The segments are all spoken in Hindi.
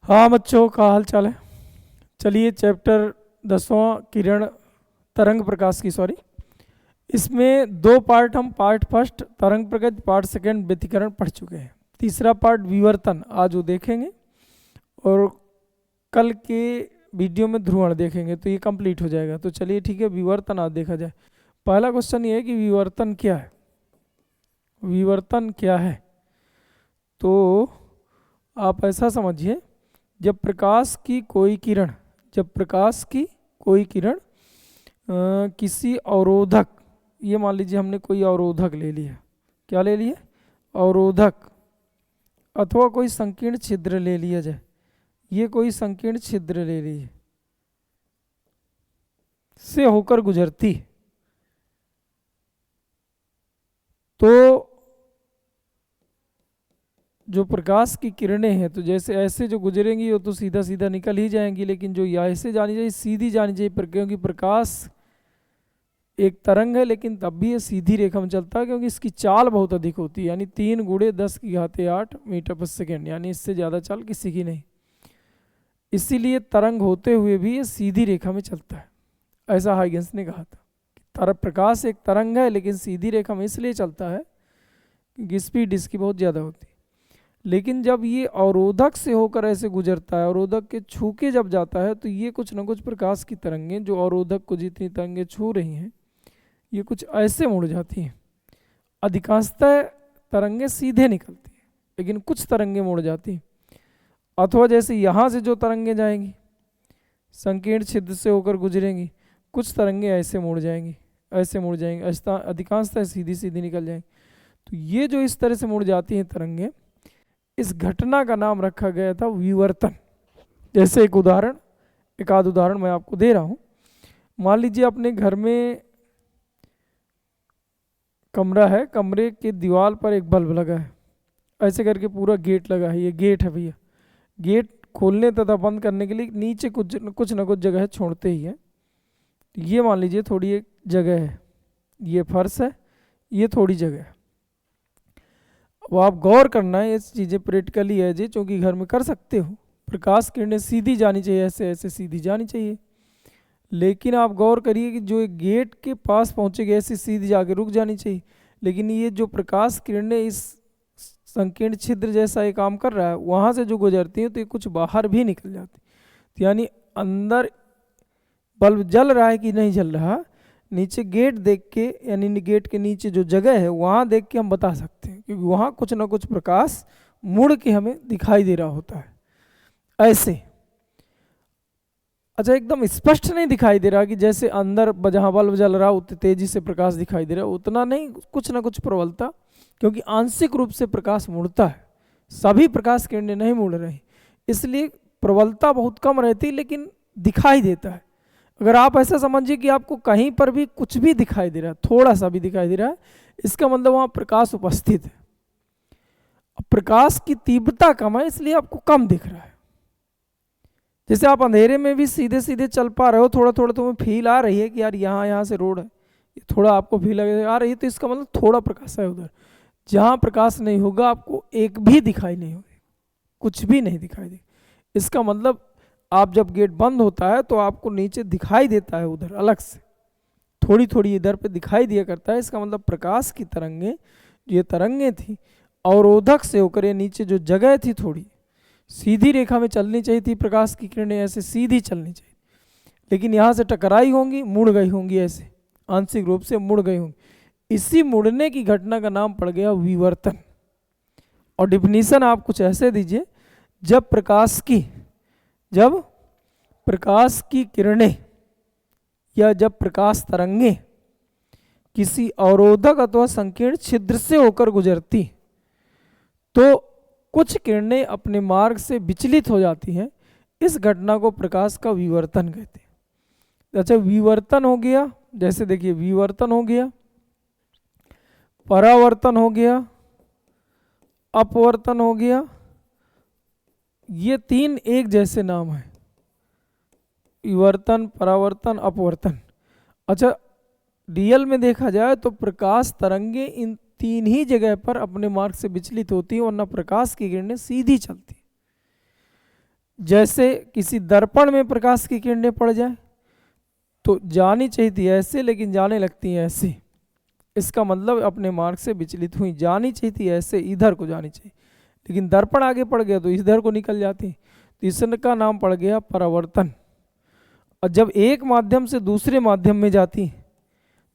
हाँ बच्चों, का हाल चाल है। चलिए चैप्टर 10वां किरण तरंग प्रकाश की, सॉरी, इसमें दो पार्ट हम पार्ट फर्स्ट तरंग प्रगति, पार्ट सेकंड व्यतिकरण पढ़ चुके हैं। तीसरा पार्ट विवर्तन आज वो देखेंगे और कल के वीडियो में ध्रुवण देखेंगे, तो ये कंप्लीट हो जाएगा। तो चलिए ठीक है, विवर्तन आज देखा जाए। पहला क्वेश्चन ये है कि विवर्तन क्या है। विवर्तन क्या है, तो आप ऐसा समझिए, जब प्रकाश की कोई किरण किसी अवरोधक, ये मान लीजिए हमने कोई अवरोधक ले लिया, क्या ले लिया, अवरोधक, अथवा कोई संकीर्ण छिद्र ले लिया जाए, ये कोई संकीर्ण छिद्र ले लीजिए, से होकर गुजरती, तो जो प्रकाश की किरणें हैं, तो जैसे ऐसे जो गुजरेंगी वो तो सीधा सीधा निकल ही जाएंगी, लेकिन जो ऐसे जानी चाहिए, सीधी जानी चाहिए, क्योंकि प्रकाश एक तरंग है, लेकिन तब भी ये सीधी रेखा में चलता है, क्योंकि इसकी चाल बहुत अधिक होती है, यानी 3 × 10⁸ मीटर/सेकेंड, यानी इससे ज़्यादा चाल किसी की नहीं। इसीलिए तरंग होते हुए भी ये सीधी रेखा में चलता है, ऐसा हाइगेंस ने कहा था। प्रकाश एक तरंग है, लेकिन सीधी रेखा में इसलिए चलता है क्योंकि स्पीड इसकी बहुत ज़्यादा होती है। लेकिन जब ये अवरोधक से होकर ऐसे गुजरता है, अवरोधक के छू के जब जाता है, तो ये कुछ ना कुछ प्रकाश की तरंगें, जो अवरोधक को जितनी तरंगें छू रही हैं, ये कुछ ऐसे मुड़ जाती हैं। अधिकांशतः तरंगें सीधे निकलती हैं, लेकिन कुछ तरंगें मुड़ जाती हैं। अथवा जैसे यहाँ से जो तरंगें जाएंगी, संकीर्ण छिद्र से होकर गुजरेंगी, कुछ तरंगें ऐसे मुड़ जाएंगी, ऐसे मुड़ जाएंगी, अधिकांशतः सीधी सीधी निकल जाएंगी। तो ये जो इस तरह से मुड़ जाती हैं तरंगें, इस घटना का नाम रखा गया था विवर्तन। जैसे एक आध उदाहरण मैं आपको दे रहा हूँ। मान लीजिए अपने घर में कमरा है, कमरे के दीवार पर एक बल्ब लगा है, ऐसे करके पूरा गेट लगा है, ये गेट है भैया। गेट खोलने तथा बंद करने के लिए नीचे कुछ न कुछ जगह छोड़ते ही है। ये मान लीजिए थोड़ी एक जगह है, ये फर्श है, ये थोड़ी जगह है। अब आप गौर करना है, ये चीज़ें प्रैक्टिकली है जी, क्योंकि घर में कर सकते हो। प्रकाश किरणें सीधी जानी चाहिए, ऐसे ऐसे सीधी जानी चाहिए, लेकिन आप गौर करिए कि जो एक गेट के पास पहुंचेगी ऐसे सीधी जाके रुक जानी चाहिए, लेकिन ये जो प्रकाश किरणें इस संकीर्ण छिद्र जैसा ये काम कर रहा है, वहाँ से जो गुजरती हैं तो ये कुछ बाहर भी निकल जाती। तो यानी अंदर बल्ब जल रहा है कि नहीं जल रहा, नीचे गेट देख के, यानी गेट के नीचे जो जगह है वहाँ देख के हम बता सकते हैं, क्योंकि वहाँ कुछ ना कुछ प्रकाश मुड़ के हमें दिखाई दे रहा होता है ऐसे। अच्छा, एकदम स्पष्ट नहीं दिखाई दे रहा कि जैसे अंदर जहाँ बल्ब जल रहा उतनी तेजी से प्रकाश दिखाई दे रहा है, उतना नहीं, कुछ ना कुछ प्रबलता, क्योंकि आंशिक रूप से प्रकाश मुड़ता है, सभी प्रकाश किरणें नहीं मुड़ रही, इसलिए प्रबलता बहुत कम रहती, लेकिन दिखाई देता है। अगर आप ऐसा समझिए कि आपको कहीं पर भी कुछ भी दिखाई दे रहा है, थोड़ा सा भी दिखाई दे रहा है, इसका मतलब वहाँ प्रकाश उपस्थित है। प्रकाश की तीव्रता कम है, इसलिए आपको कम दिख रहा है। जैसे आप अंधेरे में भी सीधे सीधे चल पा रहे हो, थोड़ा थोड़ा तुम्हें फील आ रही है कि यार यहाँ से रोड है, थोड़ा आपको फील आ रही है, तो इसका मतलब थोड़ा प्रकाश है उधर। जहाँ प्रकाश नहीं होगा आपको एक भी दिखाई नहीं होगा, कुछ भी नहीं दिखाई दे। इसका मतलब आप जब गेट बंद होता है तो आपको नीचे दिखाई देता है, उधर अलग से थोड़ी थोड़ी इधर पे दिखाई दिया करता है। इसका मतलब प्रकाश की तरंगें, ये तरंगें थी, अवरोधक से होकर ये नीचे जो जगह थी थोड़ी सीधी रेखा में चलनी चाहिए थी, प्रकाश की किरणें ऐसे सीधी चलनी चाहिए, लेकिन यहाँ से टकराई होंगी, मुड़ गई होंगी, ऐसे आंशिक रूप से मुड़ गई होंगी। इसी मुड़ने की घटना का नाम पड़ गया विवर्तन। और डिफिनीशन आप कुछ ऐसे दीजिए, जब प्रकाश की किरणें या जब प्रकाश तरंगें किसी अवरोधक अथवा संकीर्ण छिद्र से होकर गुजरती, तो कुछ किरणें अपने मार्ग से विचलित हो जाती हैं, इस घटना को प्रकाश का विवर्तन कहते हैं। अच्छा, विवर्तन हो गया, जैसे देखिए विवर्तन हो गया, परावर्तन हो गया, अपवर्तन हो गया, ये 3 एक जैसे नाम हैं, विवर्तन, परावर्तन, अपवर्तन। अच्छा, रियल में देखा जाए तो प्रकाश तरंगे इन 3 ही जगह पर अपने मार्ग से विचलित होती हैं, वरना प्रकाश की किरणें सीधी चलती। जैसे किसी दर्पण में प्रकाश की किरणें पड़ जाए तो जानी चाहिए थी ऐसे, लेकिन जाने लगती हैं ऐसे। इसका मतलब अपने मार्ग से विचलित हुई। जानी चाहिए थी ऐसे, इधर को जानी चाहिए, लेकिन दर्पण आगे पड़ गया तो इधर को निकल जाती। तो इसका नाम पड़ गया परावर्तन। और जब एक माध्यम से दूसरे माध्यम में जाती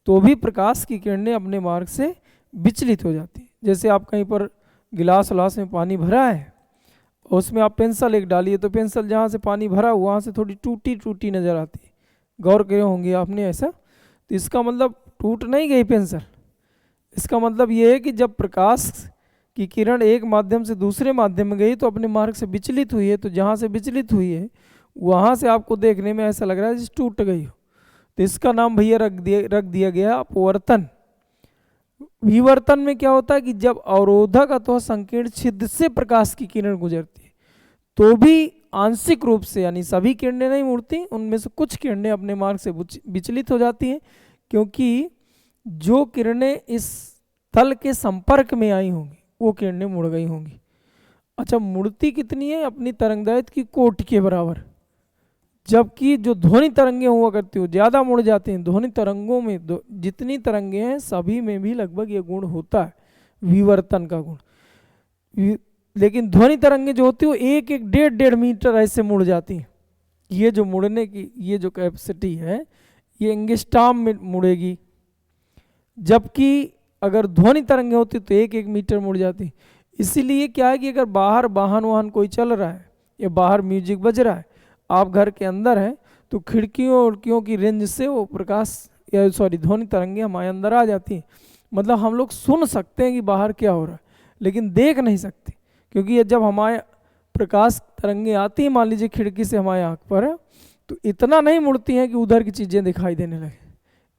तो भी प्रकाश की किरणें अपने मार्ग से विचलित हो जाती। जैसे आप कहीं पर गिलास उलास में पानी भरा है और उसमें आप पेंसिल एक डालिए तो पेंसिल जहाँ से पानी भरा हुआ वहाँ से थोड़ी टूटी टूटी नज़र आती है। गौर करे होंगे आपने ऐसा। तो इसका मतलब टूट नहीं गई पेंसिल, इसका मतलब ये है कि जब प्रकाश की किरण एक माध्यम से दूसरे माध्यम में गई तो अपने मार्ग से विचलित हुई है। तो जहाँ से विचलित हुई है वहाँ से आपको देखने में ऐसा लग रहा है जैसे टूट गई हो। तो इसका नाम भैया रख दिया गया अपवर्तन। विवर्तन में क्या होता है कि जब अवरोधक अथवा संकीर्ण छिद्र से प्रकाश की किरण गुजरती है तो भी आंशिक रूप से, यानी सभी किरणें नहीं मुड़ती, उनमें से कुछ किरणें अपने मार्ग से विचलित हो जाती हैं, क्योंकि जो किरणें इस तल के संपर्क में आई होंगी वो किरणें मुड़ गई होंगी। अच्छा, मुड़ती कितनी है? अपनी तरंगदैर्घ्य की कोटि के बराबर। जबकि जो ध्वनि तरंगे हुआ करती हो ज़्यादा मुड़ जाते हैं। ध्वनि तरंगों में जितनी तरंगे हैं सभी में भी लगभग ये गुण होता है, विवर्तन का गुण। लेकिन ध्वनि तरंगे जो होती है वो 1-1, 1.5 मीटर ऐसे मुड़ जाती हैं। ये जो मुड़ने की ये जो कैपेसिटी है ये एंगस्ट्रॉम में मुड़ेगी, जबकि अगर ध्वनि तरंगे होती तो 1-1 मीटर मुड़ जाती। इसीलिए क्या है कि अगर बाहर वाहन कोई चल रहा है या बाहर म्यूजिक बज रहा है, आप घर के अंदर हैं तो खिड़कियों उड़कियों की रेंज से वो प्रकाश या ध्वनि तरंगे हमारे अंदर आ जाती हैं। मतलब हम लोग सुन सकते हैं कि बाहर क्या हो रहा है, लेकिन देख नहीं सकते, क्योंकि ये जब हमारे प्रकाश तरंगे आती हैं मान लीजिए खिड़की से हमारे आँख पर, तो इतना नहीं मुड़ती हैं कि उधर की चीज़ें दिखाई देने लगे।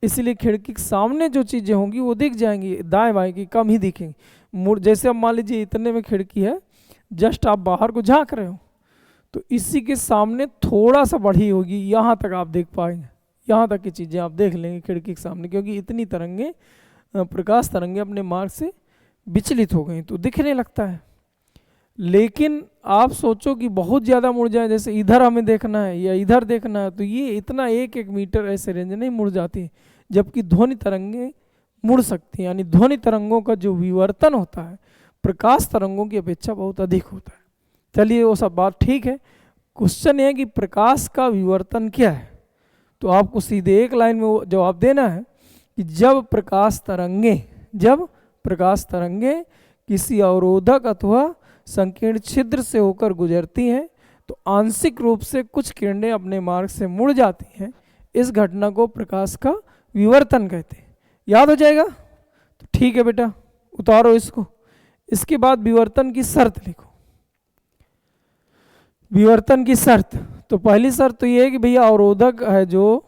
इसलिए खिड़की के सामने जो चीज़ें होंगी वो दिख जाएंगी, दाएं बाएं की कम ही दिखेंगी। जैसे अब मान लीजिए इतने में खिड़की है, जस्ट आप बाहर को झांक रहे हो तो इसी के सामने थोड़ा सा बढ़ी होगी, यहाँ तक आप देख पाएंगे, यहाँ तक की चीज़ें आप देख लेंगे खिड़की के सामने, क्योंकि इतनी तरंगे प्रकाश तरंगे अपने मार्ग से विचलित हो गई तो दिखने लगता है। लेकिन आप सोचो कि बहुत ज़्यादा मुड़ जाए, जैसे इधर हमें देखना है या इधर देखना है, तो ये इतना 1-1 मीटर ऐसे रेंज नहीं मुड़ जाती, जबकि ध्वनि तरंगे मुड़ सकती हैं। यानी ध्वनि तरंगों का जो विवर्तन होता है प्रकाश तरंगों की अपेक्षा बहुत अधिक होता है। चलिए वो सब बात ठीक है। क्वेश्चन ये है कि प्रकाश का विवर्तन क्या है, तो आपको सीधे एक लाइन में जवाब देना है कि जब प्रकाश तरंगे किसी अवरोधक अथवा संकीर्ण छिद्र से होकर गुजरती हैं तो आंशिक रूप से कुछ किरणें अपने मार्ग से मुड़ जाती हैं। इस घटना को प्रकाश का विवर्तन कहते हैं। याद हो जाएगा? तो ठीक है बेटा, उतारो इसको। इसके बाद विवर्तन की शर्त लिखो। विवर्तन की शर्त, तो पहली शर्त तो ये है कि भैया अवरोधक है जो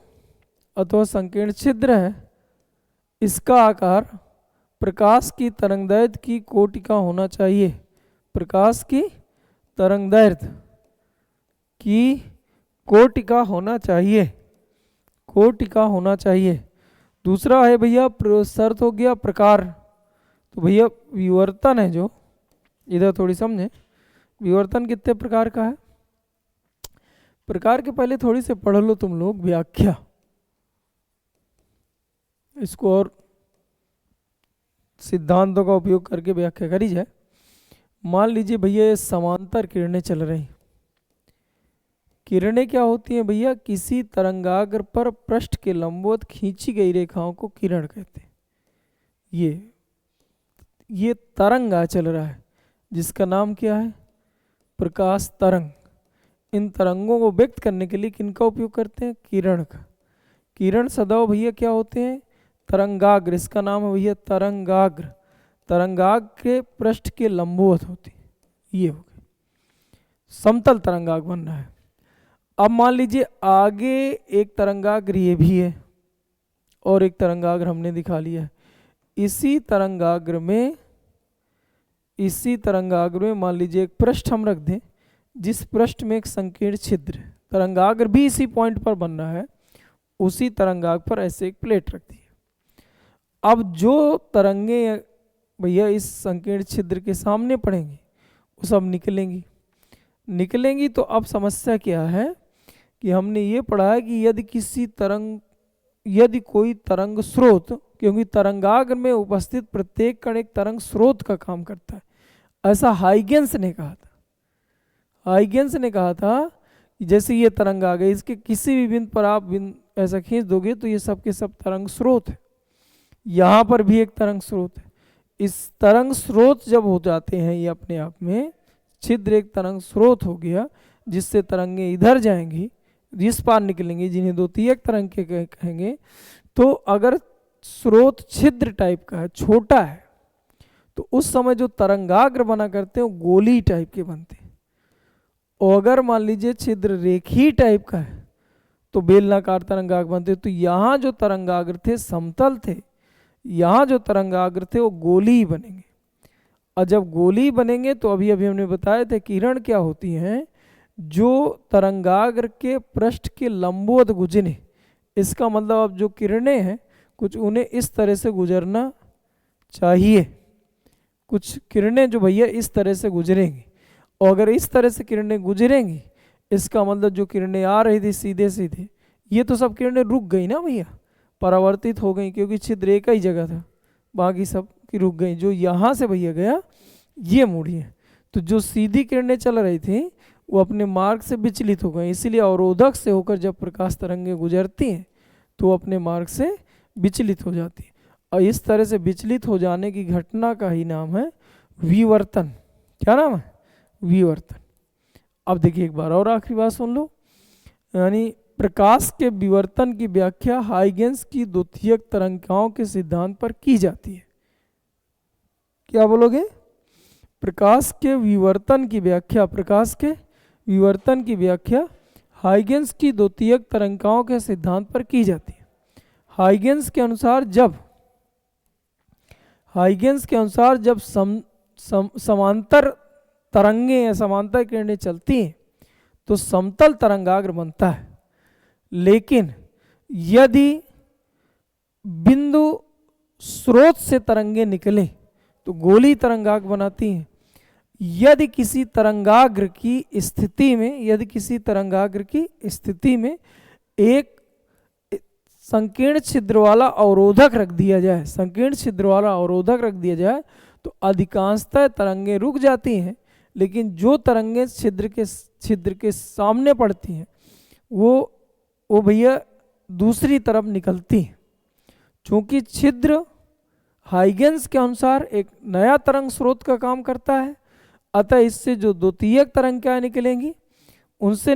अथवा संकीर्ण छिद्र है, इसका आकार प्रकाश की तरंगदैर्घ्य की कोटि का होना चाहिए। प्रकाश की तरंगदैर्घ्य की कोटि का होना चाहिए, कोटि का होना चाहिए। दूसरा है भैया शर्त हो गया प्रकार। तो भैया विवर्तन है जो, इधर थोड़ी समझे, विवर्तन कितने प्रकार का है? प्रकार के पहले थोड़ी से पढ़ लो तुम लोग व्याख्या, इसको और सिद्धांतों का उपयोग करके व्याख्या करी जाए। मान लीजिए भैया समांतर किरणें चल रही। किरणें क्या होती हैं भैया? किसी तरंगाग्र पर पृष्ठ के लंबवत खींची गई रेखाओं को किरण कहते हैं। ये तरंग चल रहा है जिसका नाम क्या है? प्रकाश तरंग। इन तरंगों को व्यक्त करने के लिए किनका उपयोग करते हैं? किरण का। किरण सदैव भैया क्या होते हैं? तरंगाग्र। इसका नाम है भैया तरंगाग्र। तरंगाग्र के पृष्ठ के लंबवत होती, ये हो गई। समतल तरंगाग्र बन रहा है। अब मान लीजिए आगे एक तरंगाग्र ये भी है और एक तरंगाग्र हमने दिखा लिया है। इसी तरंगाग्र में मान लीजिए एक पृष्ठ हम रख दें, जिस पृष्ठ में एक संकीर्ण छिद्र है। तरंगाग्र भी इसी पॉइंट पर बन रहा है, उसी तरंगाग्र पर ऐसे एक प्लेट रख दी। अब जो तरंगे भैया इस संकीर्ण छिद्र के सामने पड़ेंगी वो सब निकलेंगी। निकलेंगी। तो अब समस्या क्या है कि हमने ये पढ़ा है कि यदि कोई तरंग स्रोत, क्योंकि तरंगाग्र में उपस्थित प्रत्येक कण एक तरंग स्रोत का काम करता है, ऐसा हाइगेंस ने कहा था। हाइगेंस ने कहा था कि जैसे ये तरंग आ गई, इसके किसी भी बिंदु पर आप ऐसा खींच दोगे तो ये सब के सब तरंग स्रोत है। यहाँ पर भी एक तरंग स्रोत है। इस तरंग स्रोत जब हो जाते हैं ये अपने आप में, छिद्र एक तरंग स्रोत हो गया जिससे तरंगे इधर जाएंगी, इस पार निकलेंगी, जिन्हें द्वितीयक तरंग के कहेंगे। तो अगर स्रोत छिद्र टाइप का है, छोटा है, तो उस समय जो तरंगाग्र बना करते हैं वो गोली टाइप के बनते हैं। और अगर मान लीजिए छिद्र रेखी टाइप का है तो बेलनाकार तरंगाग्र बनते। तो यहाँ जो तरंगाग्र थे समतल थे, यहाँ जो तरंगाग्र थे वो गोली बनेंगे। और जब गोली बनेंगे तो अभी अभी हमने बताया था किरण क्या होती हैं, जो तरंगाग्र के पृष्ठ के लंबवत गुजरे। इसका मतलब अब जो किरणें हैं कुछ उन्हें इस तरह से गुजरना चाहिए, कुछ किरणें जो भैया इस तरह से गुजरेंगी। और अगर इस तरह से किरणें गुजरेंगी, इसका मतलब जो किरणें आ रही थी सीधे सीधे, ये तो सब किरणें रुक गई ना भैया, परावर्तित हो गई, क्योंकि छिद्र एक ही जगह था, बाकी सब की रुक गई। जो यहाँ से भैया गया ये मुड़ी है। तो जो सीधी किरणें चल रही थी वो अपने मार्ग से विचलित हो गई। इसीलिए अवरोधक से होकर जब प्रकाश तरंगें गुजरती हैं तो अपने मार्ग से विचलित हो जाती है। और इस तरह से विचलित हो जाने की घटना का ही नाम है विवर्तन। क्या नाम है? विवर्तन। अब देखिए एक बार और आखिरी बात सुन लो, यानी प्रकाश के विवर्तन की व्याख्या हाइगेंस की द्वितीयक तरंगिकाओं के सिद्धांत पर की जाती है। क्या बोलोगे? प्रकाश के विवर्तन की व्याख्या, प्रकाश के विवर्तन की व्याख्या हाइगेंस की द्वितीयक तरंगिकाओं के सिद्धांत पर की जाती है। हाइगेंस के अनुसार जब समांतर तरंगें या समांतर किरणें चलती हैं तो समतल तरंगाग्र बनता है। लेकिन यदि बिंदु स्रोत से तरंगें निकले तो गोली तरंगाग्र बनाती हैं। यदि किसी तरंगाग्र की स्थिति में एक संकीर्ण छिद्र वाला अवरोधक रख दिया जाए, तो अधिकांशतः तरंगें रुक जाती हैं। लेकिन जो तरंगें छिद्र के सामने पड़ती हैं वो भैया दूसरी तरफ निकलती हैं। चूंकि छिद्र हाइगेंस के अनुसार एक नया तरंग स्रोत का काम करता है, अतः इससे जो द्वितीयक तरंग क्या निकलेंगी, उनसे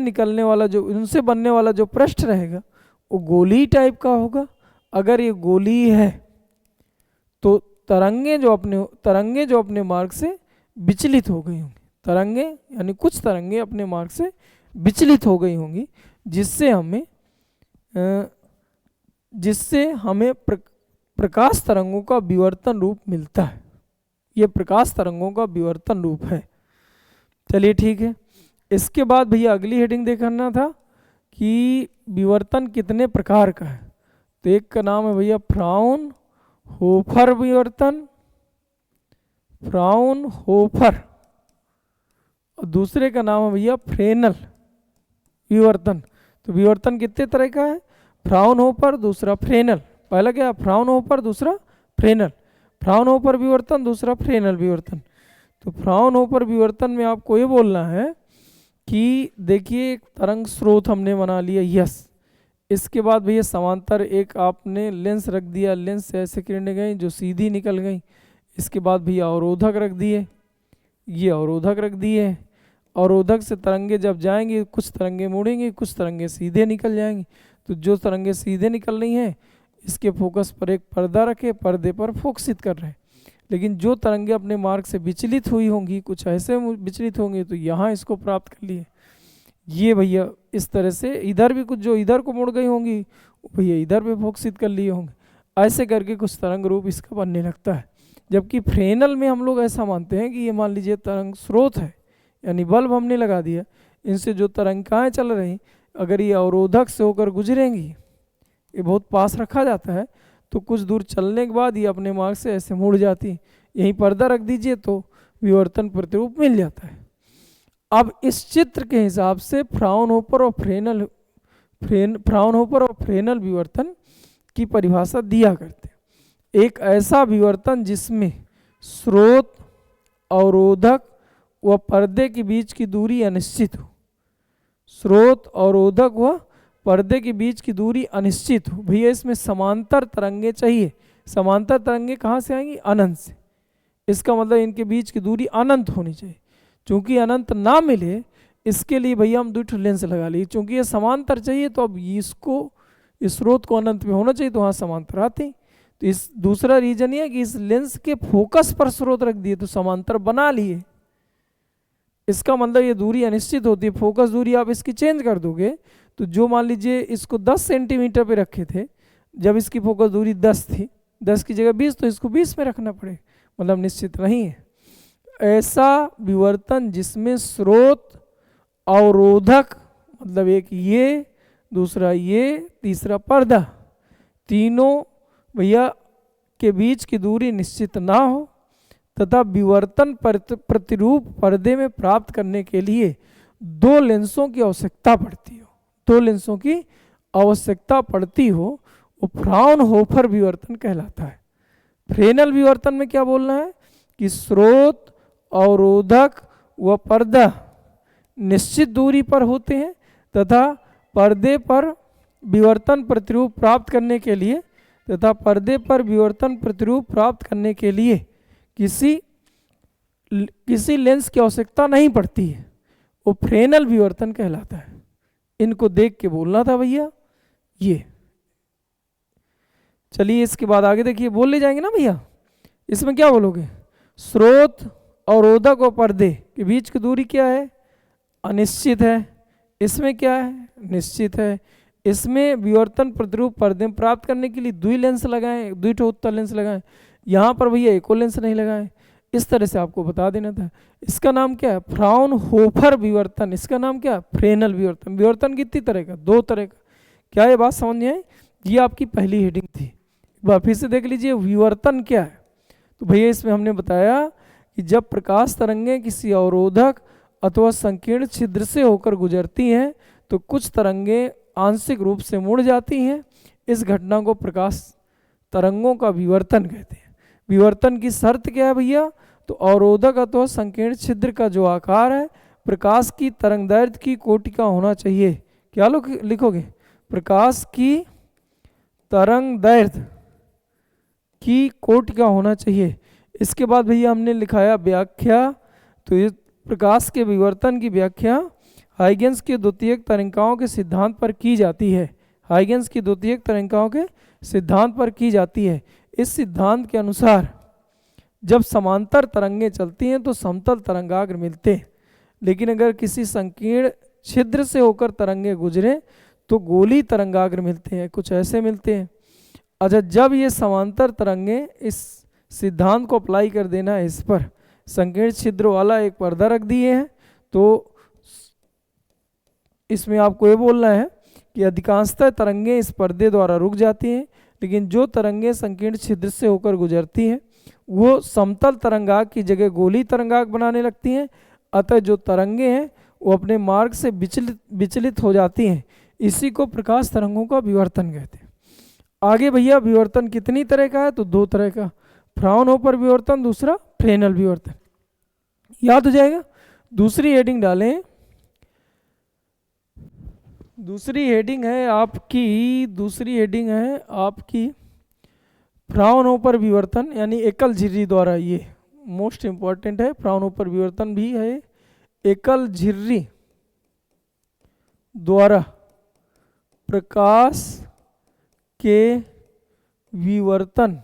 बनने वाला जो पृष्ठ रहेगा वो गोली टाइप का होगा। अगर ये गोली है तो तरंगे जो अपने मार्ग से विचलित हो गई होंगी, यानी कुछ तरंगे अपने मार्ग से विचलित हो गई होंगी, जिससे हमें प्रकाश तरंगों का विवर्तन रूप मिलता है। ये प्रकाश तरंगों का विवर्तन रूप है। चलिए ठीक है। इसके बाद भैया अगली हेडिंग देखना था कि विवर्तन कितने प्रकार का है। तो एक का नाम है भैया फ्राउनहोफर विवर्तन, और दूसरे का नाम है भैया फ्रेनल विवर्तन। तो विवर्तन कितने तरह का है? फ्राउनहोफर, दूसरा फ्रेनल। पहला क्या? फ्राउनहोफर, दूसरा फ्रेनल। फ्राउनहोफर विवर्तन, दूसरा फ्रेनल विवर्तन। तो फ्राउनहोफर विवर्तन में आपको ये बोलना है कि देखिए एक तरंग स्रोत हमने बना लिया, यस। इसके बाद भैया समांतर एक आपने लेंस रख दिया, लेंस से ऐसे किरणें गई जो सीधी निकल गई। इसके बाद भैया अवरोधक रख दिए, ये अवरोधक रख दिए। अवरोधक से तरंगे जब जाएंगी, कुछ तरंगे मुड़ेंगी, कुछ तरंगे सीधे निकल जाएंगी। तो जो तरंगे सीधे निकल रही हैं इसके फोकस पर एक पर्दा रखे, पर्दे पर फोकसित कर रहे हैं। लेकिन जो तरंगे अपने मार्ग से विचलित हुई होंगी, कुछ ऐसे विचलित होंगे, तो यहाँ इसको प्राप्त कर लिए। ये भैया इस तरह से इधर भी कुछ जो इधर को मुड़ गई होंगी भैया इधर भी फोकसित कर लिए होंगे। ऐसे करके कुछ तरंग रूप इसका बनने लगता है। जबकि फ्रेनल में हम लोग ऐसा मानते हैं कि ये मान लीजिए तरंग स्रोत है, यानी बल्ब हमने लगा दिया, इनसे जो तरंगिकाएँ चल रही अगर ये अवरोधक से होकर गुजरेंगी, ये बहुत पास रखा जाता है, तो कुछ दूर चलने के बाद ये अपने मार्ग से ऐसे मुड़ जाती। यहीं पर्दा रख दीजिए तो विवर्तन प्रतिरूप मिल जाता है। अब इस चित्र के हिसाब से फ्राउनहोफर और फ्राउनहोफर और फ्रेनल विवर्तन की परिभाषा दिया करते हैं। एक ऐसा विवर्तन जिसमें स्रोत, अवरोधक व पर्दे के बीच की दूरी अनिश्चित हो। स्रोत, अवरोधक व पर्दे के बीच की दूरी अनिश्चित हो। भैया इसमें समांतर तरंगे चाहिए। समांतर तरंगे कहाँ से आएंगी? अनंत से। इसका मतलब इनके बीच की दूरी अनंत होनी चाहिए। चूंकि अनंत ना मिले इसके लिए भैया हम 2 लेंस लगा लिए। चूंकि ये समांतर चाहिए तो अब इसको, इस स्रोत को अनंत में होना चाहिए तो वहाँ समांतर आते हैं। तो इस दूसरा रीजन ये है कि इस लेंस के फोकस पर स्रोत रख दिए तो समांतर बना लिए। इसका मतलब ये दूरी अनिश्चित होती है। फोकस दूरी आप इसकी चेंज कर दोगे तो जो मान लीजिए इसको 10 सेंटीमीटर पे रखे थे, जब इसकी फोकस दूरी 10 थी, 10 की जगह 20, तो इसको 20 में रखना पड़ेगा, मतलब निश्चित नहीं है। ऐसा विवर्तन जिसमें स्रोत, अवरोधक, मतलब एक ये, दूसरा ये, तीसरा पर्दा, तीनों भैया के बीच की दूरी निश्चित ना हो तथा विवर्तन प्रतिरूप पर्दे में प्राप्त करने के लिए 2 लेंसों की आवश्यकता पड़ती हो, 2 लेंसों की आवश्यकता पड़ती हो, वो फ्राउनहोफर विवर्तन कहलाता है। फ्रेनल विवर्तन में क्या बोलना है कि स्रोत, अवरोधक व पर्दा निश्चित दूरी पर होते हैं तथा पर्दे पर विवर्तन प्रतिरूप प्राप्त करने के लिए किसी लेंस की आवश्यकता नहीं पड़ती है, वो फ्रेनल विवर्तन कहलाता है। इनको देख के बोलना था भैया ये। चलिए इसके बाद आगे देखिए, बोल ले जाएंगे ना भैया। इसमें क्या बोलोगे? स्रोत, अवरोधक और पर्दे के बीच की दूरी क्या है? अनिश्चित है। इसमें क्या है? निश्चित है। इसमें विवर्तन प्रतिरूप पर्दे प्राप्त करने के लिए 2 लेंस लगाएं, 2 उत्तल लेंस लगाएं। यहाँ पर भैया एको लेंस नहीं लगाएं। इस तरह से आपको बता देना था। इसका नाम क्या है? फ्राउनहोफर विवर्तन। इसका नाम क्या है? फ्रेनल विवर्तन। विवर्तन कितनी तरह का? 2 तरह का। क्या ये बात समझ में आई? ये आपकी पहली हेडिंग थी। एक बार फिर से देख लीजिए, विवर्तन क्या है। तो भैया इसमें हमने बताया कि जब प्रकाश तरंगें किसी अवरोधक अथवा संकीर्ण छिद्र से होकर गुजरती हैं तो कुछ तरंगें आंशिक रूप से मुड़ जाती हैं। इस घटना को प्रकाश तरंगों का विवर्तन कहते हैं। विवर्तन की शर्त क्या है भैया? तो अवरोधक अथवा संकीर्ण छिद्र का जो आकार है प्रकाश की तरंगदैर्घ्य की कोटि का होना चाहिए। क्या लिखोगे? प्रकाश की तरंगदैर्घ्य की कोटि का होना चाहिए। इसके बाद भैया हमने लिखाया व्याख्या। तो ये प्रकाश के विवर्तन की व्याख्या हाइगेंस के द्वितीयक तरंगिकाओं के सिद्धांत पर की जाती है। हाइगेंस की द्वितीयक तरंगिकाओं के सिद्धांत पर की जाती है। इस सिद्धांत के अनुसार जब समांतर तरंगें चलती हैं तो समतल तरंगाग्र मिलते हैं, लेकिन अगर किसी संकीर्ण छिद्र से होकर तरंगें गुजरे तो गोली तरंगाग्र मिलते हैं, कुछ ऐसे मिलते हैं। अच्छा, जब ये समांतर तरंगें, इस सिद्धांत को अप्लाई कर देना है इस पर, संकीर्ण छिद्र वाला एक पर्दा रख दिए हैं तो इसमें आपको ये बोलना है कि अधिकांशतः तरंगें इस पर्दे द्वारा रुक जाती हैं, लेकिन जो तरंगें संकीर्ण छिद्र से होकर गुजरती हैं वो समतल तरंगाग की जगह गोली तरंगाग बनाने लगती हैं। अतः जो तरंगें हैं वो अपने मार्ग से विचलित हो जाती हैं। इसी को प्रकाश तरंगों का विवर्तन कहते हैं। आगे भैया विवर्तन कितनी तरह का है? तो 2 तरह का, फ्राउनहोफर विवर्तन, दूसरा फ्रेनल विवर्तन। याद हो जाएगा। दूसरी हेडिंग डालें। दूसरी हेडिंग है आपकी फ्राउनहोफर विवर्तन यानी एकल झिर्री द्वारा। ये मोस्ट इंपॉर्टेंट है। फ्राउनहोफर विवर्तन भी है एकल झिर्री द्वारा प्रकाश के विवर्तन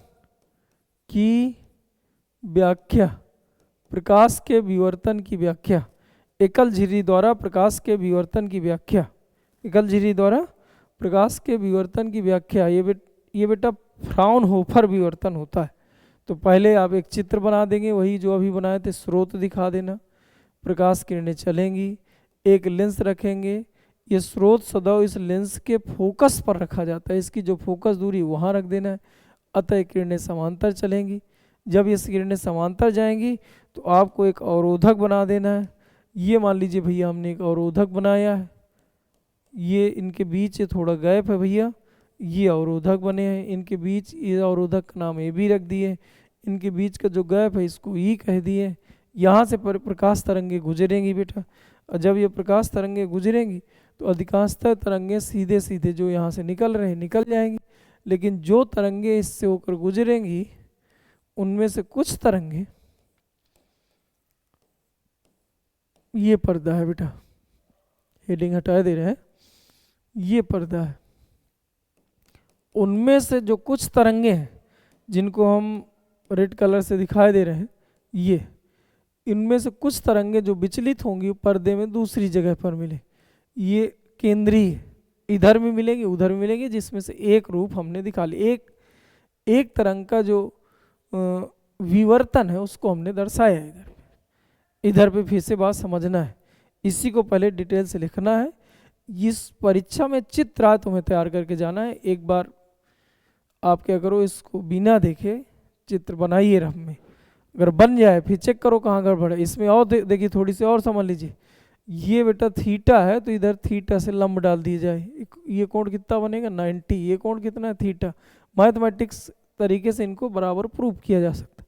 की व्याख्या। प्रकाश के विवर्तन की व्याख्या, एकल झिर्री द्वारा प्रकाश के विवर्तन की व्याख्या। एकल झिर्री द्वारा प्रकाश के विवर्तन की व्याख्या। ये बेटा फ्राउनहोफर विवर्तन होता है। तो पहले आप एक चित्र बना देंगे, वही जो अभी बनाए थे, स्रोत दिखा देना, प्रकाश किरणें चलेंगी, एक लेंस रखेंगे, ये स्रोत सदैव इस लेंस के फोकस पर रखा जाता है, इसकी जो फोकस दूरी वहाँ रख देना है। अतः किरणें समांतर चलेंगी। जब ये किरणें समांतर जाएंगी तो आपको एक अवरोधक बना देना है। ये मान लीजिए भैया हमने एक अवरोधक बनाया है, ये इनके बीच थोड़ा गैप है भैया, ये अवरोधक बने हैं, इनके बीच ये अवरोधक का नाम ए बी रख दिए, इनके बीच का जो गैप है इसको ई कह दिए। यहाँ से प्रकाश तरंगे गुजरेंगी बेटा, और जब ये प्रकाश तरंगे गुजरेंगी तो अधिकांशतः तरंगे सीधे सीधे जो यहाँ से निकल रहे हैं निकल जाएंगी, लेकिन जो तरंगे इससे होकर गुजरेंगी उनमें से कुछ तरंगे, ये पर्दा है बेटा, हेडिंग हटा दे रहे हैं, ये पर्दा है, उनमें से जो कुछ तरंगे हैं जिनको हम रेड कलर से दिखाई दे रहे हैं, ये इनमें से कुछ तरंगे जो विचलित होंगी पर्दे में दूसरी जगह पर मिले, ये केंद्रीय, इधर भी मिलेंगे उधर भी मिलेंगे, जिसमें से एक रूप हमने दिखा लिया, एक तरंग का जो विवर्तन है उसको हमने दर्शाया है। इधर पे फिर से बात समझना है, इसी को पहले डिटेल से लिखना है। इस परीक्षा में चित्र आज तुम्हें तैयार करके जाना है। एक बार आप क्या करो, इसको बिना देखे चित्र बनाइए रफ में, अगर बन जाए फिर चेक करो कहाँ गड़बड़ है। इसमें और देखिए थोड़ी सी और समझ लीजिए, ये बेटा थीटा है तो इधर थीटा से लंब डाल दिया जाए, ये कोण कितना बनेगा 90, ये कोण कितना है थीटा। मैथमेटिक्स तरीके से इनको बराबर प्रूव किया जा सकता है।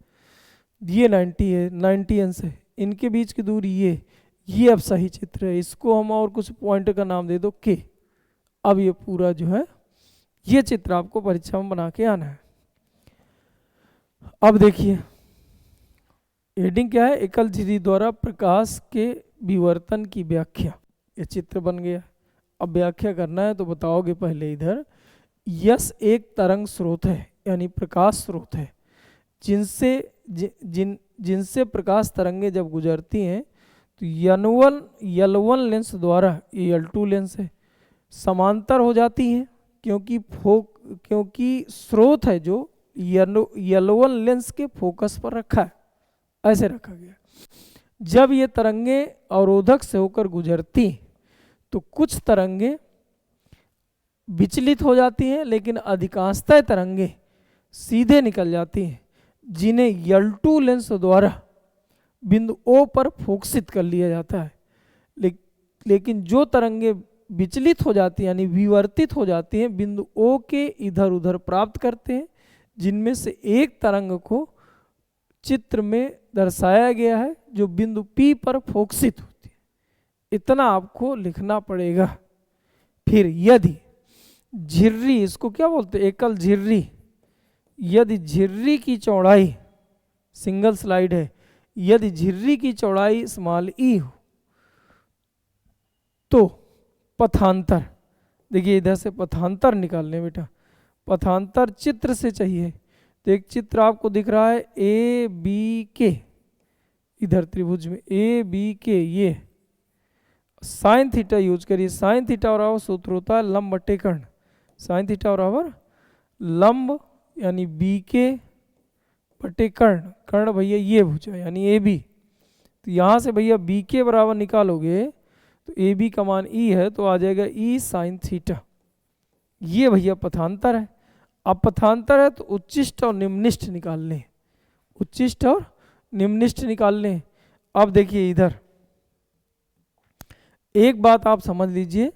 ये 90 है, 90 अंश है, इनके बीच की दूरी ये अब सही चित्र है। इसको हम और कुछ पॉइंट का नाम दे दो के। अब ये पूरा जो है ये चित्र आपको परीक्षा में बना के आना है। अब देखिए हेडिंग क्या है, एकल झिल्ली द्वारा प्रकाश के विवर्तन की व्याख्या। ये चित्र बन गया। अब व्याख्या करना है तो बताओगे पहले इधर, यस एक तरंग स्रोत है यानी प्रकाश स्रोत है, जिनसे प्रकाश तरंगे जब गुजरती हैं तो L1 लेंस द्वारा, ये L2 लेंस है, समांतर हो जाती हैं, क्योंकि स्रोत है जो L1 लेंस के फोकस पर रखा है, ऐसे रखा गया। जब ये तरंगे अवरोधक से होकर गुजरती तो कुछ तरंगे विचलित हो जाती हैं, लेकिन अधिकांशतः तरंगे सीधे निकल जाती हैं, जिन्हें L2 लेंस द्वारा बिंदु O पर फोकसित कर लिया जाता है। लेकिन जो तरंगे विचलित हो जाती हैं यानी विवर्तित हो जाती हैं, बिंदु O के इधर उधर प्राप्त करते हैं, जिनमें से एक तरंग को चित्र में दर्शाया गया है जो बिंदु P पर फोकसित होती है। इतना आपको लिखना पड़ेगा। फिर यदि झिर्री, इसको क्या बोलते हैं, एकल झिर्री, यदि झिर्री की चौड़ाई, सिंगल स्लाइड है, यदि झिर्री की चौड़ाई स्मॉल ई हो तो पथांतर, देखिए इधर से पथांतर निकालने बेटा, पथांतर चित्र से चाहिए तो एक चित्र आपको दिख रहा है ए बी के, इधर त्रिभुज में ए बी के, ये साइन थीटा यूज करिए। साइन थीटा बराबर सूत्र होता है लंब बटे कर्ण, साइन थीटा बराबर लंब यानी बी के बटे कर्ण, कर्ण भैया ये भुजा यानी ए बी, तो यहाँ से भैया बी के बराबर निकालोगे तो ए बी का मान ई है तो आ जाएगा ई साइन थीटा। ये भैया पथांतर है। अब पथांतर है तो उच्चिष्ट और निम्निष्ठ निकाल लें, उच्चिष्ट और निम्निष्ठ निकाल लें। अब देखिए इधर एक बात आप समझ लीजिए,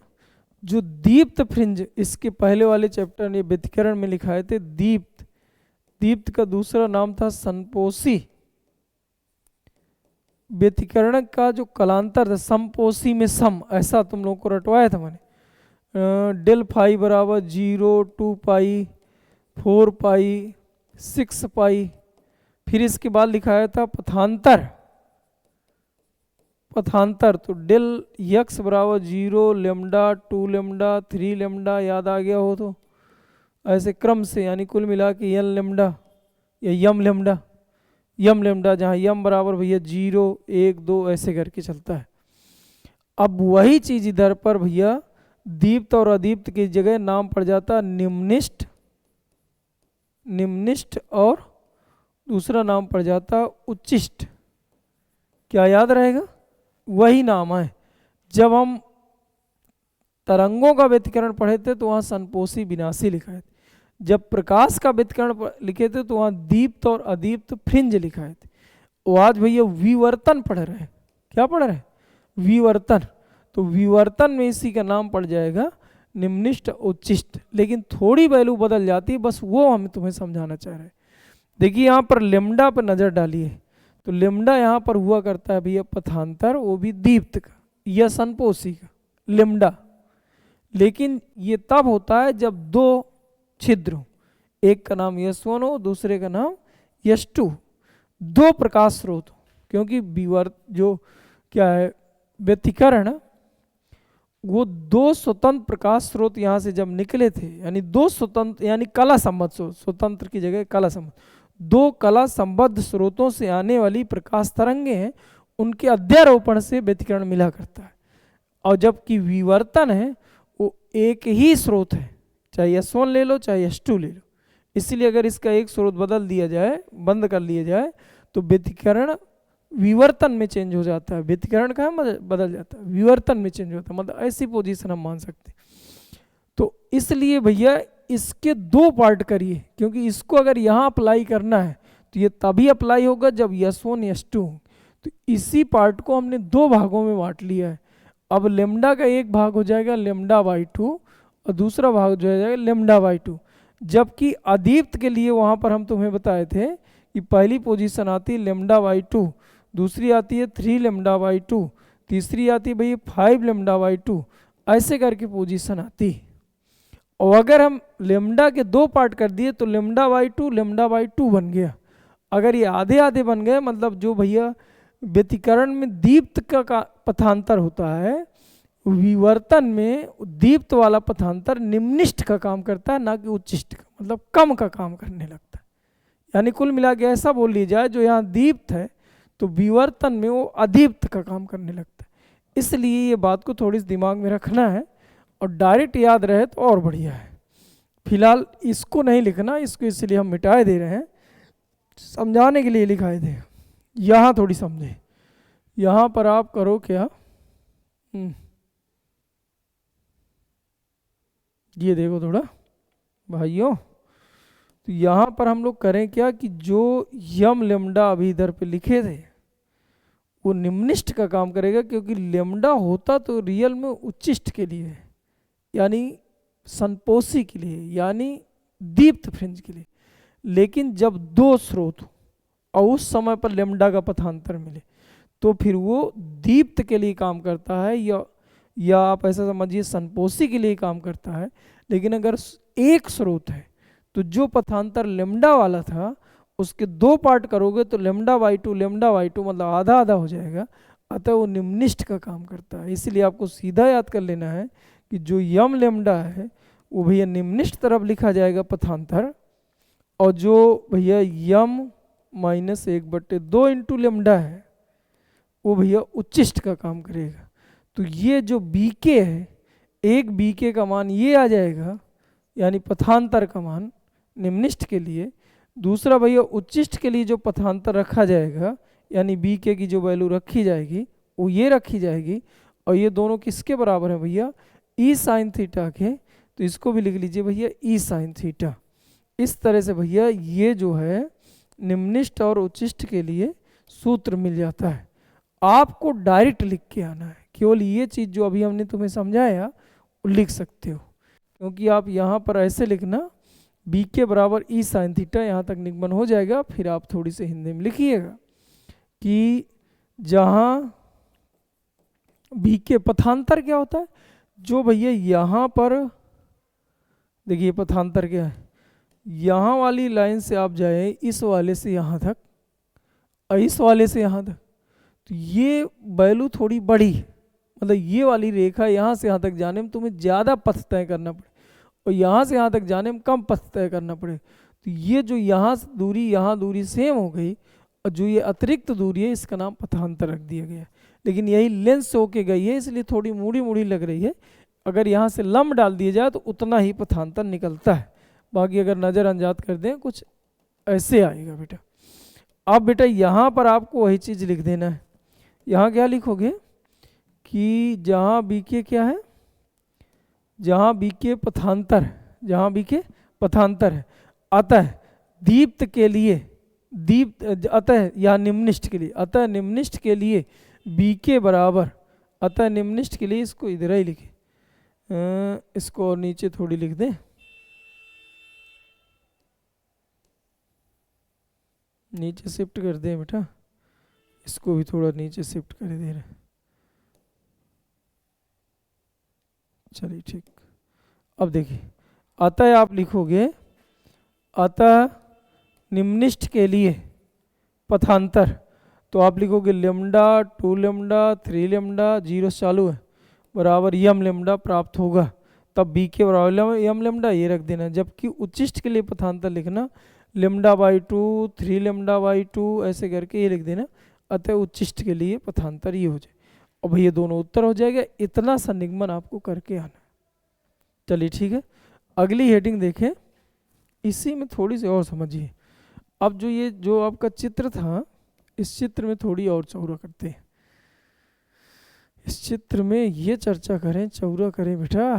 जो दीप्त फ्रिंज, इसके पहले वाले चैप्टर ने व्यतिकरण में लिखाए थे दीप्त, दीप्त का दूसरा नाम था संपोषी। व्यतिकरण का जो कलांतर था संपोषी में सम, ऐसा तुम लोगों को रटवाया था मैंने। डेल फाई बराबर 0, 2 पाई, 4 पाई, 6 पाई। फिर इसके बाद लिखाया था पथांतर, पथांतर तो डेल यक्स बराबर 0, लेमडा, 2 लेमडा, 3 लेमडा, याद आ गया हो तो ऐसे क्रम से, यानी कुल मिला के एन लेमडा या यम लेमडा, यम लेमडा, जहाँ यम बराबर भैया 0, 1, 2 ऐसे करके चलता है। अब वही चीज इधर पर भैया दीप्त और अदीप्त की जगह नाम पड़ जाता निम्निष्ठ, निम्निष्ठ और दूसरा नाम पड़ जाता उच्चिष्ट। क्या याद रहेगा? वही नाम है। जब हम तरंगों का व्यतिकरण पढ़े थे तो वहाँ संपोषी विनाशी लिखा है, जब प्रकाश का व्यतिकरण लिखे थे तो वहाँ दीप्त और अदीप्त फ्रिंज लिखा है। वो आज भैया विवर्तन पढ़ रहे हैं। क्या पढ़ रहे हैं? विवर्तन, तो विवर्तन में इसी का नाम पड़ जाएगा निम्निष्ट उच्चिष्ट, लेकिन थोड़ी वैल्यू बदल जाती है, बस वो हम तुम्हें समझाना चाह रहे हैं। देखिए यहाँ पर लेमडा पर नजर डालिए, तो लेमडा यहाँ पर हुआ करता है भैया पथांतर, वो भी दीप्त का या संपोषी का लेमडा। लेकिन ये तब होता है जब दो छिद्र हो, एक का नाम यश1 हो, दूसरे का नाम यश2, दो प्रकाश स्रोत हो। क्योंकि विवर्त जो क्या है व्यतिकरण, वो दो स्वतंत्र प्रकाश स्रोत यहाँ से जब निकले थे, यानी दो स्वतंत्र यानी कला संबद्ध स्रोत, स्वतंत्र की जगह कला संबद्ध, दो कला संबद्ध स्रोतों से आने वाली प्रकाश तरंगे हैं, उनके अध्यारोपण से व्यतिकरण मिला करता है। और जबकि विवर्तन है वो एक ही स्रोत है, चाहे यश1 ले लो चाहे यश2 ले लो। इसलिए अगर इसका एक स्रोत बदल दिया जाए, बंद कर लिया जाए, तो व्यतिकरण विवर्तन में चेंज हो जाता है। व्यतिकरण का बदल जाता है, विवर्तन में चेंज होता है, मतलब ऐसी पोजीशन हम मान सकते हैं। तो इसलिए भैया इसके दो पार्ट करिए, क्योंकि इसको अगर यहाँ अप्लाई करना है तो ये तभी अप्लाई होगा जब यश1 यश2 हो। तो इसी पार्ट को हमने दो भागों में बांट लिया है। अब लेमडा का एक भाग हो जाएगा λ/2 और दूसरा भाग जो हो जाएगा λ/2। जबकि अदीप्त के लिए वहाँ पर हम तुम्हें बताए थे कि पहली पोजीशन आती है λ/2, दूसरी आती है 3 λ/2, तीसरी आती है भैया 5 λ/2, ऐसे करके पोजीशन आती है। और अगर हम लेमडा के दो पार्ट कर दिए तो λ/2 λ/2 बन गया। अगर ये आधे आधे बन गए, मतलब जो भैया व्यतिकरण में दीप्त का पथांतर होता है, विवर्तन में दीप्त वाला पथांतर निम्निष्ठ का काम करता है, ना कि उच्चिष्ट का, मतलब कम का काम करने लगता है। यानी कुल मिला के ऐसा बोल ली जाए, जो यहाँ दीप्त है तो विवर्तन में वो अदीप्त का काम करने लगता है। इसलिए ये बात को थोड़ी सी दिमाग में रखना है, और डायरेक्ट याद रहे तो और बढ़िया है। फिलहाल इसको नहीं लिखना, इसको इसलिए हम मिटाए दे रहे हैं, समझाने के लिए लिखाए थे। यहाँ थोड़ी समझे, यहाँ पर आप करो क्या, ये देखो थोड़ा भाइयों, तो यहाँ पर हम लोग करें क्या कि जो यम लेमडा अभी इधर पे लिखे थे वो निम्निष्ठ का काम करेगा, क्योंकि लेमडा होता तो रियल में उच्चिष्ट के लिए है, यानी संपोषी के लिए, यानी दीप्त फ्रिंज के लिए। लेकिन जब दो स्रोत हो और उस समय पर लेमडा का पथांतर मिले, तो फिर वो दीप्त के लिए काम करता है, या आप ऐसा समझिए संपोषी के लिए काम करता है। लेकिन अगर एक स्रोत है तो जो पथांतर लेमडा वाला था उसके दो पार्ट करोगे तो λ/2 मतलब आधा आधा हो जाएगा, अतः वो निम्निष्ठ का काम करता है। इसलिए आपको सीधा याद कर लेना है कि जो यम लेमडा है वो भैया निम्निष्ठ तरफ लिखा जाएगा पथांतर, और जो भैया यम -1/2 इंटू लेमडा है वो भैया उच्चिष्ट का काम करेगा। तो ये जो बीके है, एक बीके का मान ये आ जाएगा, यानी पथांतर का मान निम्निष्ठ के लिए, दूसरा भैया उच्चिष्ट के लिए जो पथांतर रखा जाएगा, यानी बीके की जो वैल्यू रखी जाएगी वो ये रखी जाएगी। और ये दोनों किसके बराबर है भैया, ई साइन थीटा के, तो इसको भी लिख लीजिए भैया ई साइन थीटा। इस तरह से भैया ये जो है निम्निष्ठ और उच्चिष्ट के लिए सूत्र मिल जाता है। आपको डायरेक्ट लिख के आना है, केवल ये चीज़ जो अभी हमने तुम्हें समझाया वो लिख सकते हो, क्योंकि आप यहाँ पर ऐसे लिखना बी के बराबर ई साइन थीटा, यहाँ तक निगमन हो जाएगा। फिर आप थोड़ी सी हिंदी में लिखिएगा कि जहाँ बी के पथांतर क्या होता है, जो भैया यहाँ पर देखिए पथांतर क्या है, यहाँ वाली लाइन से आप जाए इस वाले से यहाँ तक और इस वाले से यहाँ तक, तो ये वैल्यू थोड़ी बड़ी है, मतलब ये वाली रेखा यहाँ से यहाँ तक जाने में तुम्हें ज़्यादा पथ तय करना पड़े और यहाँ से यहाँ तक जाने में कम पथ तय करना पड़े। तो ये जो यहाँ दूरी सेम हो गई, और जो ये अतिरिक्त दूरी है इसका नाम पथांतर रख दिया गया। लेकिन यही लेंस से होके गई है, इसलिए थोड़ी मुड़ी मुड़ी लग रही है। अगर यहाँ से लंब डाल दिया जाए तो उतना ही पथांतर निकलता है, बाकी अगर नज़रअंदाज कर दें कुछ ऐसे आएगा बेटा। अब बेटा यहाँ पर आपको वही चीज़ लिख देना है। यहाँ क्या लिखोगे कि जहाँ बीके क्या है, जहाँ बीके पथांतर, जहाँ बीके पथांतर है, अतः दीप्त के लिए अतः या निम्निष्ठ के लिए, अतः निम्निष्ठ के लिए बीके बराबर अतः निम्निष्ठ के लिए इसको इधर ही लिखे, इसको और नीचे थोड़ी लिख दें, नीचे शिफ्ट कर दें बेटा, इसको भी थोड़ा नीचे शिफ्ट कर दे रहे, चलिए ठीक। अब देखिए, अतः आप लिखोगे, अतः निम्निष्ठ के लिए पथांतर, तो आप लिखोगे लेमडा 2 लेमडा 3 लेमडा 0 चालू है बराबर यम लेमडा प्राप्त होगा, तब बी के बराबर यम लेमडा ये रख देना। जबकि उच्चिष्ट के लिए पथांतर लिखना लेमडा बाई 2 3 लेमडा बाई 2 ऐसे करके ये लिख देना, अतः उच्चिष्ट के लिए पथांतर ये हो जाए। और भैया दोनों उत्तर हो जाएगा, इतना सा निगमन आपको करके आना। चलिए ठीक है, अगली हेडिंग देखें, इसी में थोड़ी सी और समझिए। अब जो ये जो आपका चित्र था, इस चित्र में थोड़ी और चौरा करते हैं, इस चित्र में ये चर्चा करें, चौरा करें बेटा।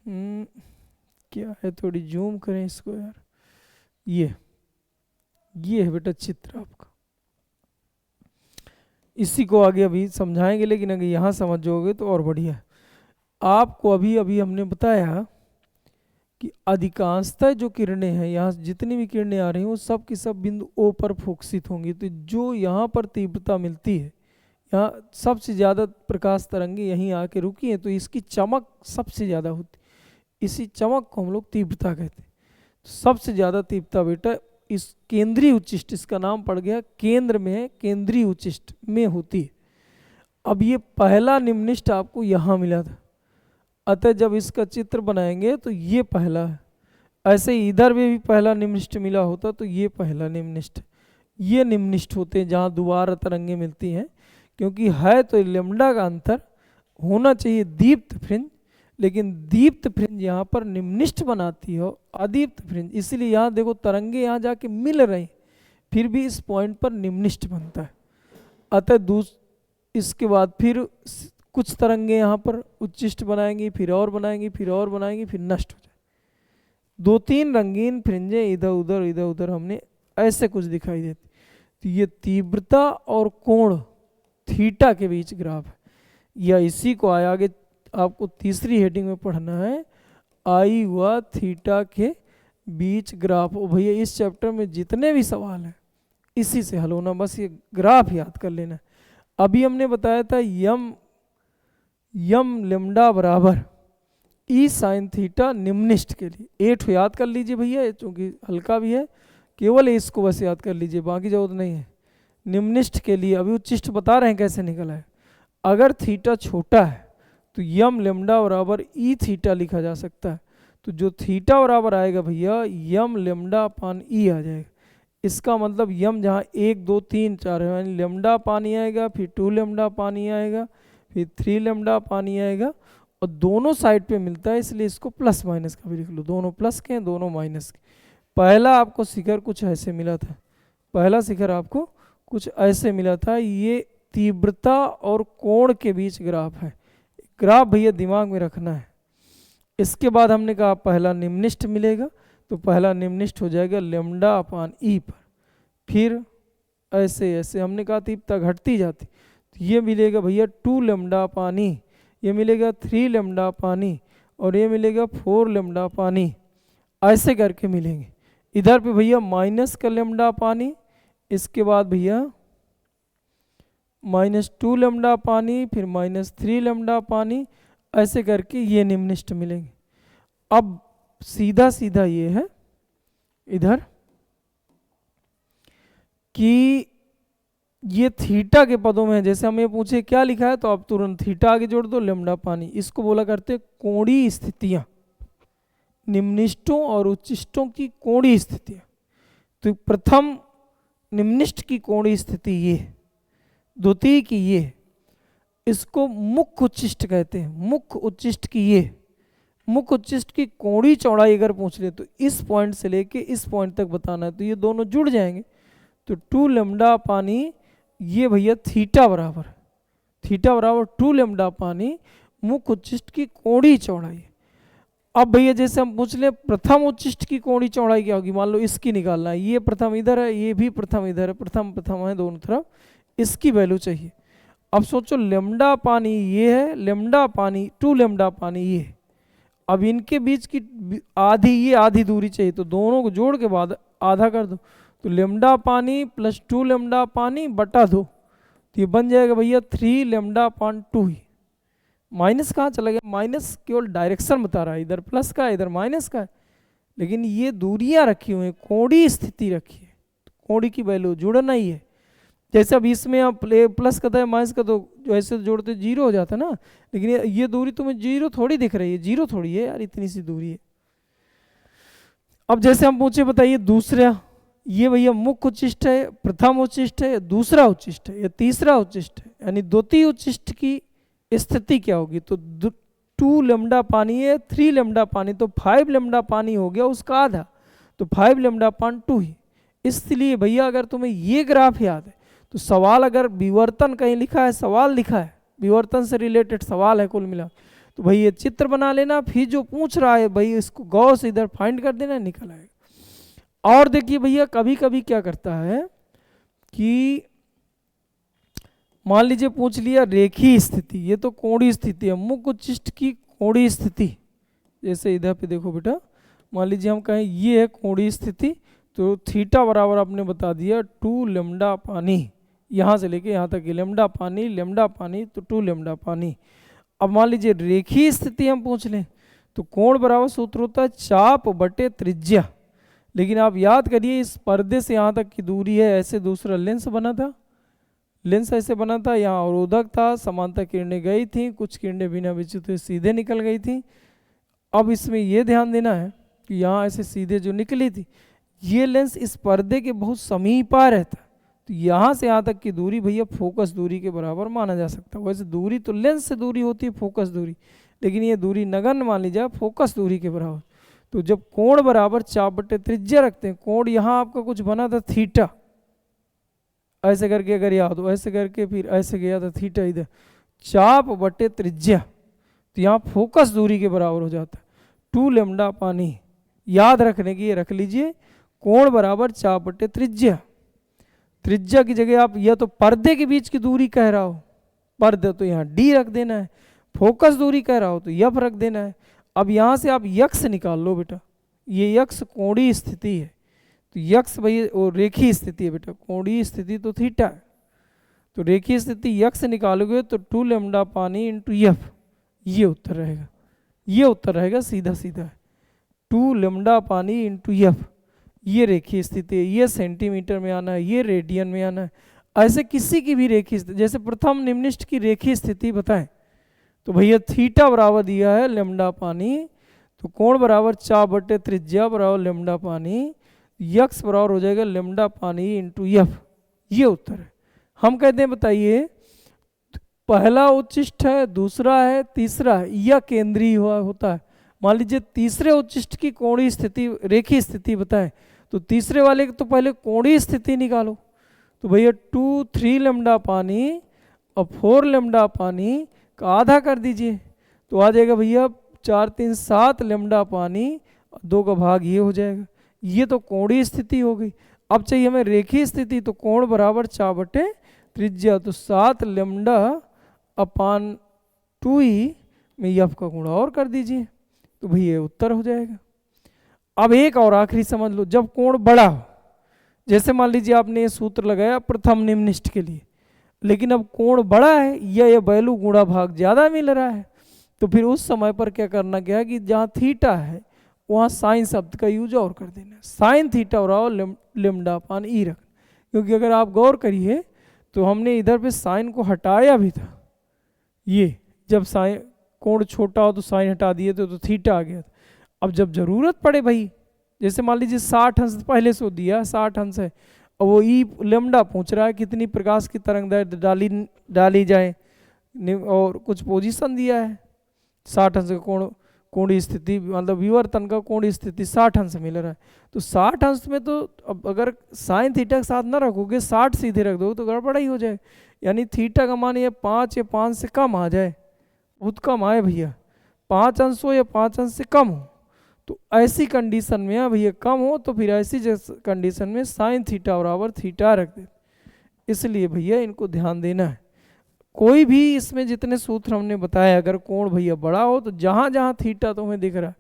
क्या है, थोड़ी जूम करें इसको यार, ये है बेटा चित्र आपका। इसी को आगे अभी समझाएंगे, लेकिन अगर यहाँ समझोगे तो और बढ़िया है। आपको अभी अभी हमने बताया कि अधिकांशतः जो किरणें हैं, यहाँ जितनी भी किरणें आ रही हैं वो सब की सब बिंदु O पर फोकसित होंगी। तो जो यहाँ पर तीव्रता मिलती है, यहाँ सबसे ज़्यादा प्रकाश तरंगे यहीं आके रुकी हैं, तो इसकी चमक सबसे ज़्यादा होती, इसी चमक को हम लोग तीव्रता कहते हैं। तो सबसे ज़्यादा तीव्रता बेटा इस केंद्रीय उच्चिष्ट, इसका नाम पड़ गया केंद्र में है, केंद्रीय उच्चिष्ट में होती है। अब ये पहला निम्निष्ठ आपको यहाँ मिला था, अतः जब इसका चित्र बनाएंगे तो ये पहला है। ऐसे ही इधर में भी पहला निम्निष्ठ मिला होता तो ये पहला निम्निष्ठ, ये निम्निष्ठ होते हैं जहाँ दोबारा तरंगे मिलती हैं। क्योंकि है तो लेमडा का अंतर होना चाहिए दीप्त फ्रिंज, लेकिन दीप्त फ्रिंज यहाँ पर निम्निष्ठ बनाती है अदीप्त फ्रिंज, इसलिए यहाँ देखो तरंगे यहाँ जाके मिल रही, फिर भी इस पॉइंट पर निम्निष्ठ बनता है। अतः इसके बाद फिर कुछ तरंगे यहाँ पर उच्चिष्ट बनाएंगी, फिर और बनाएंगी, फिर और बनाएंगी, फिर नष्ट हो जाए। 2-3 रंगीन फ्रिंजें इधर उधर हमने ऐसे कुछ दिखाई देती। तो ये तीव्रता और कोण थीटा के बीच ग्राफ है, या इसी को आगे आपको तीसरी हेडिंग में पढ़ना है, आई व थीटा के बीच ग्राफ। ओ भैया इस चैप्टर में जितने भी सवाल हैं इसी से हल होना, बस ये ग्राफ याद कर लेना। अभी हमने बताया था यम लेमडा बराबर ई साइन थीटा निम्निष्ठ के लिए। 8 याद कर लीजिए भैया, चूँकि हल्का भी है, केवल इसको बस याद कर लीजिए, बाकी जरूरत नहीं है। निम्निष्ठ के लिए अभी उच्चिष्ट बता रहे हैं कैसे निकला है। अगर थीटा छोटा है तो यम लेमडा बराबर ई थीटा लिखा जा सकता है। तो जो थीटा बराबर आएगा भैया यम लेमडा पान ई आ जाएगा। इसका मतलब यम जहाँ 1 2 3 4 है, यानी लेमडा पानी आएगा, फिर 2 लेमडा पानी आएगा, फिर 3 लेमडा पानी आएगा, और दोनों साइड पे मिलता है, इसलिए इसको प्लस माइनस का भी लिख लो। दोनों प्लस के हैं, दोनों माइनस के। पहला आपको शिखर कुछ ऐसे मिला था, पहला शिखर आपको कुछ ऐसे मिला था। ये तीव्रता और कोण के बीच ग्राफ है। ग्राफ भैया दिमाग में रखना है। इसके बाद हमने कहा पहला निम्निष्ठ मिलेगा, तो पहला निम्निष्ठ हो जाएगा लेमडा अपान ई पर, फिर ऐसे ऐसे हमने कहा तीव्रता घटती जाती, तो ये मिलेगा भैया 2 लेमडा पानी, ये मिलेगा 3 लेमडा पानी, और ये मिलेगा 4 लेमडा पानी, ऐसे करके मिलेंगे। इधर पे भैया माइनस का लेमडा पानी, इसके बाद भैया -2 लेमडा पानी, फिर -3 लेमडा पानी, ऐसे करके ये निम्निष्ठ मिलेंगे। अब सीधा सीधा ये है इधर कि ये थीटा के पदों में है। जैसे हमें पूछे क्या लिखा है, तो आप तुरंत थीटा आगे जोड़ दो, लेमडा पानी। इसको बोला करते कोणीय स्थितियां, निम्निष्ठों और उच्चिष्टों की कोणीय स्थितियां। तो प्रथम निम्निष्ठ की कोणीय स्थिति ये, द्वितीय की ये, इसको मुख्य उच्चिष्ट कहते हैं। मुख्य उच्चिष्ट की ये, मुख्य उच्चिष्ट की कोणीय चौड़ाई अगर पूछ ले तो इस पॉइंट से लेके इस पॉइंट तक बताना है, तो ये दोनों जुड़ जाएंगे। तो 2 लेमडा पानी, ये भैया थीटा बराबर 2 लेमडा पानी, मुख्य उच्चिष्ट की कोणीय चौड़ाई। अब भैया जैसे हम पूछ ले प्रथम उच्चिष्ट की कोणीय चौड़ाई क्या होगी, मान लो इसकी निकालना है, ये प्रथम इधर है, ये भी प्रथम इधर है, प्रथम है दोनों तरफ, इसकी वैल्यू चाहिए। अब सोचो लेमडा पानी ये है, लेमडा पानी 2 लेमडा पानी ये है। अब इनके बीच की आधी, ये आधी दूरी चाहिए, तो दोनों को जोड़ के बाद आधा कर दो, तो लेमडा पानी प्लस 2 लेमडा पानी बटा 2, तो ये बन जाएगा भैया 3 लेमडा पान 2 ही। माइनस कहाँ चला गया, माइनस केवल डायरेक्शन बता रहा है, इधर प्लस का है इधर माइनस का है, लेकिन ये दूरियां रखी हुई हैं, कोणीय स्थिति रखी है, कोणीय की वैल्यू जुड़ना ही है। जैसे अब इसमें आप प्लस का था माइनस का, तो जो ऐसे जोड़ते 0 हो जाता ना, लेकिन ये दूरी तुम्हें 0 थोड़ी दिख रही है, 0 थोड़ी है यार, इतनी सी दूरी है। अब जैसे हम पूछे बताइए दूसरा, ये भैया मुख्य उच्चिष्ट है, प्रथम उच्चिष्ट है, दूसरा उच्चिष्ट है, या तीसरा उच्चिष्ट है, यानी द्वितीय उच्चिष्ट की स्थिति क्या होगी, तो 2 लेमडा पानी है, 3 लेमडा पानी, तो 5 लेमडा पानी हो गया उसका आधा, तो 5 लेमडा पान 2 ही। इसलिए भैया अगर तुम्हें ये ग्राफ याद है, तो सवाल अगर विवर्तन कहीं लिखा है, सवाल लिखा है, विवर्तन से रिलेटेड सवाल है कुल मिला, तो भाई ये चित्र बना लेना, फिर जो पूछ रहा है भाई इसको गौर से इधर फाइंड कर देना, निकल आएगा। और देखिए भैया कभी कभी क्या करता है कि मान लीजिए पूछ लिया रेखीय स्थिति, ये तो कोणीय स्थिति है, मुख्य उच्चिष्ट की कोणीय स्थिति, जैसे इधर पे देखो बेटा, मान लीजिए हम कहें ये है कोणीय स्थिति, तो थीटा बराबर आपने बता दिया 2 लेमडा पानी, यहाँ से लेके यहाँ तक लेमडा पानी तो 2 लेमडा पानी। अब मान लीजिए रेखीय स्थिति हम पूछ लें, तो कोण बराबर सूत्र होता है चाप बटे त्रिज्या, लेकिन आप याद करिए इस पर्दे से यहाँ तक की दूरी है, ऐसे दूसरा लेंस बना था, लेंस ऐसे बना था, यहाँ अवरोधक था, समांतर किरणें गई थी, कुछ किरणें बिना विच्युत हुए सीधे निकल गई थी। अब इसमें यह ध्यान देना है कि यहाँ ऐसे सीधे जो निकली थी, ये लेंस इस पर्दे के बहुत समीप आ रहता है, तो यहाँ से यहाँ तक की दूरी भैया फोकस दूरी के बराबर माना जा सकता है। वैसे दूरी तो लेंस से दूरी होती है फोकस दूरी, लेकिन ये दूरी नगण्य मान ली जाए फोकस दूरी के बराबर। तो जब कोण बराबर चाप बटे त्रिज्या रखते हैं, कोण यहाँ आपका कुछ बना था थीटा, ऐसे करके अगर याद हो, ऐसे करके फिर ऐसे गया था थीटा इधर, चाप बटे त्रिज्या, तो यहाँ फोकस दूरी के बराबर हो जाता है 2 लेमडा पानी। याद रखने की ये रख लीजिए, कोण बराबर चाप बटे त्रिज्या, त्रिज्या की जगह आप या तो पर्दे के बीच की दूरी कह रहा हो, पर्दे तो यहाँ डी रख देना है, फोकस दूरी कह रहा हो तो यफ रख देना है। अब यहाँ से आप यक्स निकाल लो बेटा, ये यक्स कोणीय स्थिति है, तो यक्स भाई वो रेखीय स्थिति है बेटा, कोणीय स्थिति तो थीटा है, तो रेखीय स्थिति यक्स निकालोगे तो 2 लेमडा पानी इंटू यफ, ये उत्तर रहेगा, ये उत्तर रहेगा सीधा सीधा 2 लेमडा पानी इंटू यफ, ये रेखीय स्थिति है, ये सेंटीमीटर में आना है, ये रेडियन में आना है। ऐसे किसी की भी रेखीय स्थिति, जैसे प्रथम निम्निष्ठ की रेखीय स्थिति बताएं, तो भैया थीटा बराबर दिया है लेमडा पानी, तो कोण बराबर चाप बटे त्रिज्या बराबर लेमडा पानी, यक्स बराबर हो जाएगा लेमडा पानी इंटू यफ, ये उत्तर है। हम कहते हैं बताइए पहला उच्चिष्ट है, दूसरा है, तीसरा है, यह केंद्रीय होता है। मान लीजिए तीसरे उच्चिष्ट की कोणीय स्थिति रेखीय स्थिति बताएं, तो तीसरे वाले तो पहले कोणीय स्थिति निकालो, तो भैया 2 3 लेमडा पानी और 4 लेमडा पानी का आधा कर दीजिए, तो आ जाएगा भैया 4 3 7 लेमडा पानी, 2 का भाग ये हो जाएगा, ये तो कोणीय स्थिति हो गई। अब चाहिए हमें रेखीय स्थिति, तो कोण बराबर चाप बटे त्रिज्या, तो 7 लेमडा अपान 2 ही में यफ का गुणा और कर दीजिए, तो भैया उत्तर हो जाएगा। अब एक और आखिरी समझ लो, जब कोण बड़ा हो, जैसे मान लीजिए आपने ये सूत्र लगाया प्रथम निम्निष्ठ के लिए, लेकिन अब कोण बड़ा है या ये वैल्यू गुणा भाग ज्यादा मिल रहा है, तो फिर उस समय पर क्या करना क्या है कि जहाँ थीटा है वहाँ साइन शब्द का यूज और कर देना, साइन थीटा और लेमडा पान ई रखना, क्योंकि अगर आप गौर करिए तो हमने इधर पे साइन को हटाया भी था, ये जब साइन कोण छोटा हो तो साइन हटा दिए थे तो थीटा आ गया था। अब जब जरूरत पड़े भाई, जैसे मान लीजिए 60 अंश पहले से दिया 60 अंश है, और वो ई लेमडा पूछ रहा है कितनी प्रकाश की तरंगदैर्घ्य डाली जाए, और कुछ पोजीशन दिया है 60 अंश का कोणीय स्थिति, मतलब विवर्तन का कोणीय स्थिति 60 अंश मिल रहा है, तो 60 अंश में तो अब अगर साइन थीटा के साथ ना रखोगे 60 सीधे रख दो तो गड़बड़ा ही हो जाए, यानी थीटा का मान ये 5 या 5 से कम आ जाए, बहुत कम आए भैया, 5 अंश हो या 5 अंश से कम हो, तो ऐसी कंडीशन में भैया कम हो तो फिर ऐसी कंडीशन में साइन थीटा बराबर थीटा रख दे, इसलिए भैया इनको ध्यान देना है। कोई भी इसमें जितने सूत्र हमने बताए, अगर कोण भैया बड़ा हो तो जहां जहां थीटा तुम्हें दिख रहा है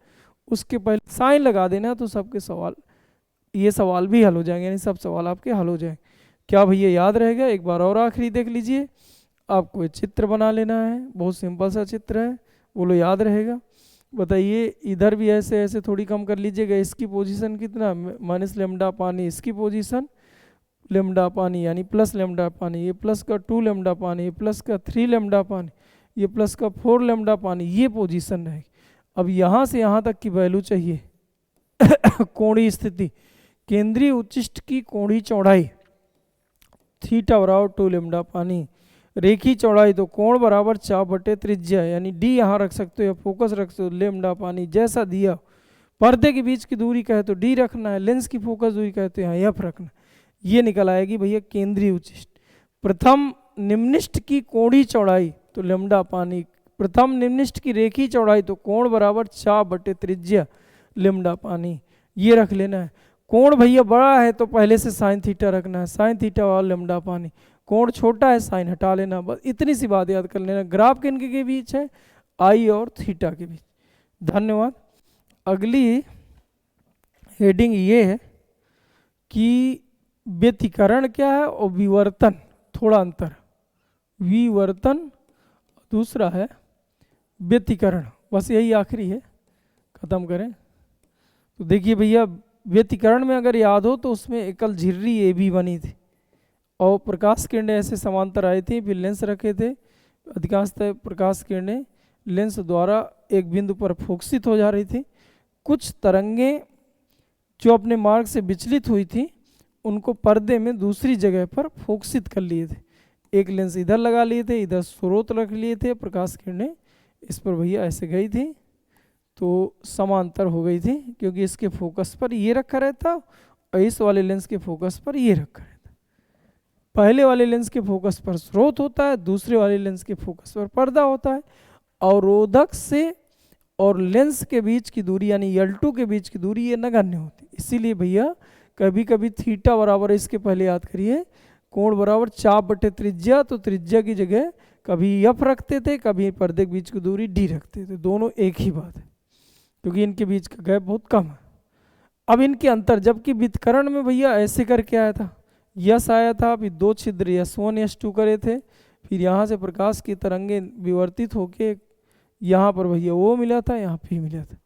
उसके पहले साइन लगा देना, तो सबके सवाल, ये सवाल भी हल हो जाएंगे, यानी सब सवाल आपके हल हो जाएंगे। क्या भैया याद रहेगा? एक बार और आखिरी देख लीजिए। आपको एक चित्र बना लेना है, बहुत सिंपल सा चित्र है, बोलो याद रहेगा? बताइए, इधर भी ऐसे ऐसे थोड़ी कम कर लीजिएगा। इसकी पोजीशन कितना, माइनस लेमडा पानी, इसकी पोजीशन लेमडा पानी यानी प्लस लेमडा पानी, ये प्लस का 2 लेमडा पानी, ये प्लस का 3 लेमडा पानी, ये प्लस का 4 लेमडा पानी, ये पोजीशन रहेगी। अब यहाँ से यहाँ तक की वैल्यू चाहिए कोणीय स्थिति, केंद्रीय उच्चिष्ट की कोणीय चौड़ाई थीटा बराबर 2 लेमडा पानी, रेखी चौड़ाई तो कोण बराबर चाप बटे त्रिज्या, यानी डी यहाँ रख सकते हो या फोकस रख सकते हो, लेमडा पानी जैसा दिया। पर्दे के बीच की दूरी कहे तो डी रखना है, लेंस की फोकस दूरी कहे तो यहाँ एफ रखना है। ये निकल आएगी भैया केंद्रीय उच्चिष्ट। प्रथम निम्निष्ठ की कोणीय चौड़ाई तो लेमडा पानी, प्रथम निम्निष्ठ की रेखी चौड़ाई तो कोण बराबर चाप बटे त्रिज्या लेमडा पानी, ये रख लेना है। कोण भैया बड़ा है तो पहले से साइन थीटा रखना है, साइन थीटा और लेमडा पानी। कोण छोटा है साइन हटा लेना, बस इतनी सी बात याद कर लेना। ग्राफ किनके के बीच है? आई और थीटा के बीच। धन्यवाद। अगली हेडिंग ये है कि व्यतिकरण क्या है और विवर्तन, थोड़ा अंतर। विवर्तन दूसरा है व्यतिकरण, बस यही आखिरी है, खत्म करें। तो देखिए भैया, व्यतिकरण में अगर याद हो तो उसमें एकल झिर्री ए बी बनी थी और प्रकाश किरणें ऐसे समांतर आई थी, फिर लेंस रखे थे। अधिकांशतः प्रकाश किरणें लेंस द्वारा एक बिंदु पर फोकसित हो जा रही थी। कुछ तरंगें जो अपने मार्ग से विचलित हुई थी उनको पर्दे में दूसरी जगह पर फोकसित कर लिए थे। एक लेंस इधर लगा लिए थे, इधर स्रोत रख लिए थे, प्रकाश किरणें इस पर भैया ऐसे गई थी तो समांतर हो गई थी, क्योंकि इसके फोकस पर ये रखा रहता और इस वाले लेंस के फोकस पर ये रखा रहता। पहले वाले लेंस के फोकस पर स्रोत होता है, दूसरे वाले लेंस के फोकस पर पर्दा होता है। अवरोधक से और लेंस के बीच की दूरी यानी L2 के बीच की दूरी ये नगण्य होती, इसीलिए भैया कभी कभी थीटा बराबर, इसके पहले याद करिए, कोण बराबर चाप बटे त्रिज्या, तो त्रिज्या की जगह कभी एफ रखते थे, कभी पर्दे के बीच की दूरी डी रखते थे, दोनों एक ही बात है क्योंकि इनके बीच का गैप बहुत कम है। अब इनके अंतर, जबकि वितकरण में भैया ऐसे करके आया था, यस आया था, फिर 2 छिद्र S1 S2 करे थे, फिर यहाँ से प्रकाश की तरंगें विवर्तित होके यहाँ पर भैया वो मिला था, यहाँ पे मिला था।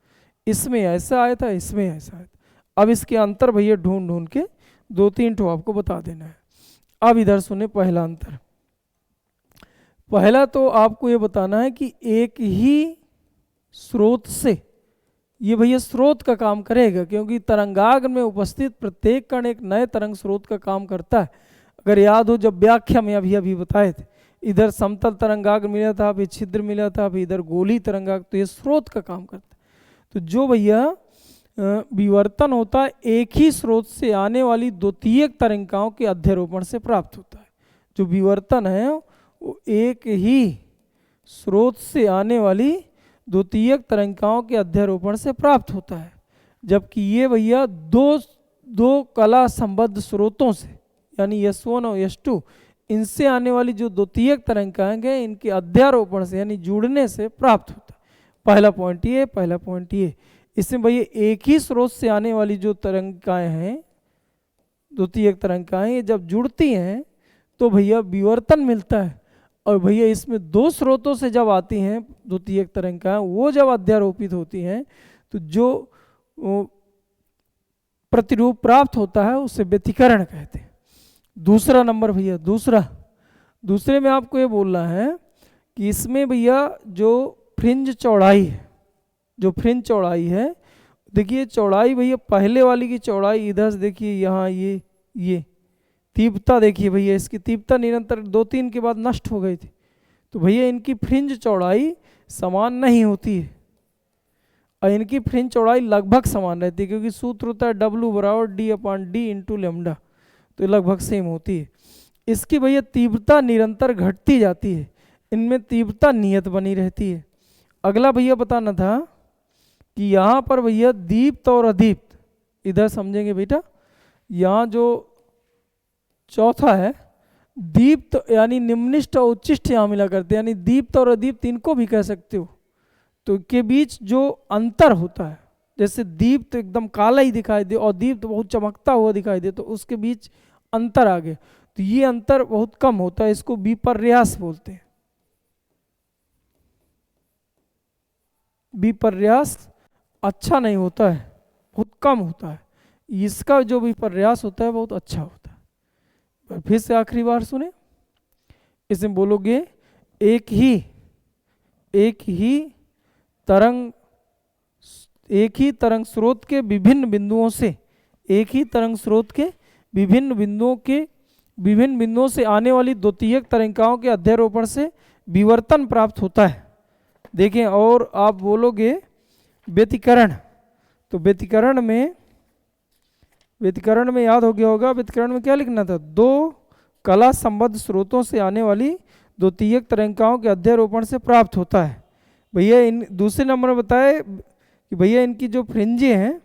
इसमें ऐसा आया था, इसमें ऐसा आया था। अब इसके अंतर भैया ढूंढ ढूंढ के 2-3 ठो आपको बता देना है। अब इधर सुने पहला अंतर। पहला तो आपको ये बताना है कि एक ही स्रोत से, ये भैया स्रोत का काम करेगा क्योंकि तरंगाग्र में उपस्थित प्रत्येक कण एक नए तरंग स्रोत का काम करता है। अगर याद हो जब व्याख्या में अभी बताए थे, इधर समतल तरंगाग्र मिला था, फिर छिद्र मिला था, फिर इधर गोली तरंगाग्र, तो ये स्रोत का काम करता है। तो जो भैया विवर्तन होता है एक ही स्रोत से आने वाली द्वितीयक तरंगिकाओं के अध्यारोपण से प्राप्त होता है। जो विवर्तन है वो एक ही स्रोत से आने वाली द्वितीयक तरंगिकाओं के अध्यारोपण से प्राप्त होता है, जबकि ये भैया दो कला संबद्ध स्रोतों से यानी S1 और S2 इनसे आने वाली जो द्वितीयक तरंगिकाएं हैं इनके अध्यारोपण से यानी जुड़ने से प्राप्त होता है। पहला पॉइंट ये, पहला पॉइंट ये। इसमें भैया एक ही स्रोत से आने वाली जो तरंगिकाएं हैं, द्वितीयक तरंगिकाएं, ये जब जुड़ती हैं तो भैया विवर्तन मिलता है। और भैया इसमें 2 स्रोतों से जब आती हैं द्वितीयक तरंगिकाएं, वो जब अध्यारोपित होती हैं तो जो प्रतिरूप प्राप्त होता है उसे व्यतिकरण कहते हैं। दूसरा नंबर भैया, दूसरे में आपको ये बोलना है कि इसमें भैया जो फ्रिंज चौड़ाई है, जो फ्रिंज चौड़ाई है, देखिए चौड़ाई भैया पहले वाली की चौड़ाई इधर से देखिए, यहाँ ये तीव्रता देखिए भैया, इसकी तीव्रता निरंतर 2-3 के बाद नष्ट हो गई थी। तो भैया इनकी फ्रिंज चौड़ाई समान नहीं होती है और इनकी फ्रिंज चौड़ाई लगभग समान रहती है क्योंकि सूत्र होता है W बराबर D/D इंटू लेमडा, तो लगभग सेम होती है। इसकी भैया तीव्रता निरंतर घटती जाती है, इनमें तीव्रता नियत बनी रहती है। अगला भैया बताना था कि यहाँ पर भैया दीप्त और अदीप्त, इधर समझेंगे बेटा, यहाँ जो चौथा है दीप्त यानी निम्निष्ठ और उच्चिष्ठ यहाँ मिला करते हैं, यानी दीप्त और अदीप्त इनको भी कह सकते हो। तो के बीच जो अंतर होता है, जैसे दीप्त एकदम काला ही दिखाई दे और दीप्त बहुत चमकता हुआ दिखाई दे, तो उसके बीच अंतर आ गया। तो ये अंतर बहुत कम होता है, इसको विपर्यास बोलते हैं। विपर्यास अच्छा नहीं होता है, बहुत कम होता है। इसका जो विपर्यास होता है बहुत अच्छा होता है। फिर से आखिरी बार सुने, इसमें बोलोगे एक ही तरंग स्रोत के विभिन्न बिंदुओं से, एक ही तरंग स्रोत के विभिन्न बिंदुओं से आने वाली द्वितीयक तरंगिकाओं के अध्यारोपण से विवर्तन प्राप्त होता है। देखें, और आप बोलोगे व्यतिकरण, तो व्यतिकरण में याद हो गया होगा, व्यतिकरण में क्या लिखना था, दो कला संबद्ध स्रोतों से आने वाली द्वितीयक तरंगिकाओं के अध्यारोपण से प्राप्त होता है। भैया इन दूसरे नंबर में बताए कि भैया इनकी जो फ्रिंजें हैं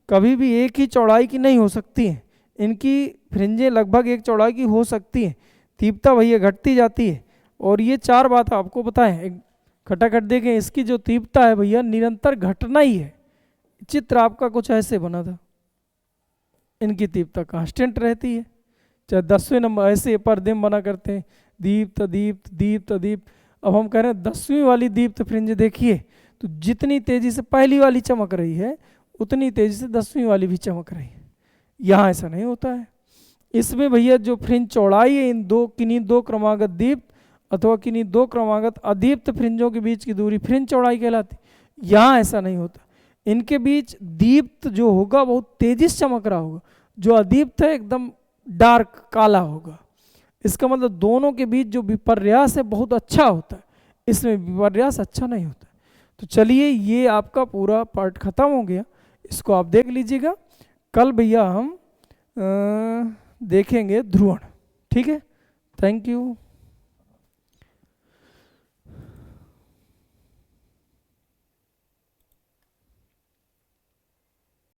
कभी भी एक ही चौड़ाई की नहीं हो सकती हैं, इनकी फ्रिंजें लगभग एक चौड़ाई की हो सकती हैं, तीव्रता भैया घटती जाती है। और ये चार बात आपको बताएं, एक खटाखट देखें, इसकी जो तीव्रता है भैया निरंतर घटना ही है। चित्र आपका कुछ ऐसे बना था, इनकी तीव्रता कांस्टेंट रहती है। चाहे 10वें नंबर ऐसे पर्दे में बना करते हैं, दीप्त दीप्त दीप्त दीप्त। अब हम कह रहे हैं 10वीं वाली दीप्त फ्रिंज देखिए, तो जितनी तेजी से पहली वाली चमक रही है उतनी तेजी से 10वीं वाली भी चमक रही है। यहाँ ऐसा नहीं होता है। इसमें भैया जो फ्रिंज चौड़ाई है किन्हीं दो क्रमागत दीप्त अथवा किन्हीं दो क्रमागत अदीप्त फ्रिंजों के बीच की दूरी फ्रिंज चौड़ाई कहलाती। यहाँ ऐसा नहीं होता, इनके बीच दीप्त जो होगा बहुत तेजी से चमक रहा होगा, जो अदीप्त है एकदम डार्क काला होगा। इसका मतलब दोनों के बीच जो विपर्यास है बहुत अच्छा होता है, इसमें विपर्यास अच्छा नहीं होता। तो चलिए, ये आपका पूरा पार्ट खत्म हो गया, इसको आप देख लीजिएगा। कल भैया हम देखेंगे ध्रुवण। ठीक है, थैंक यू।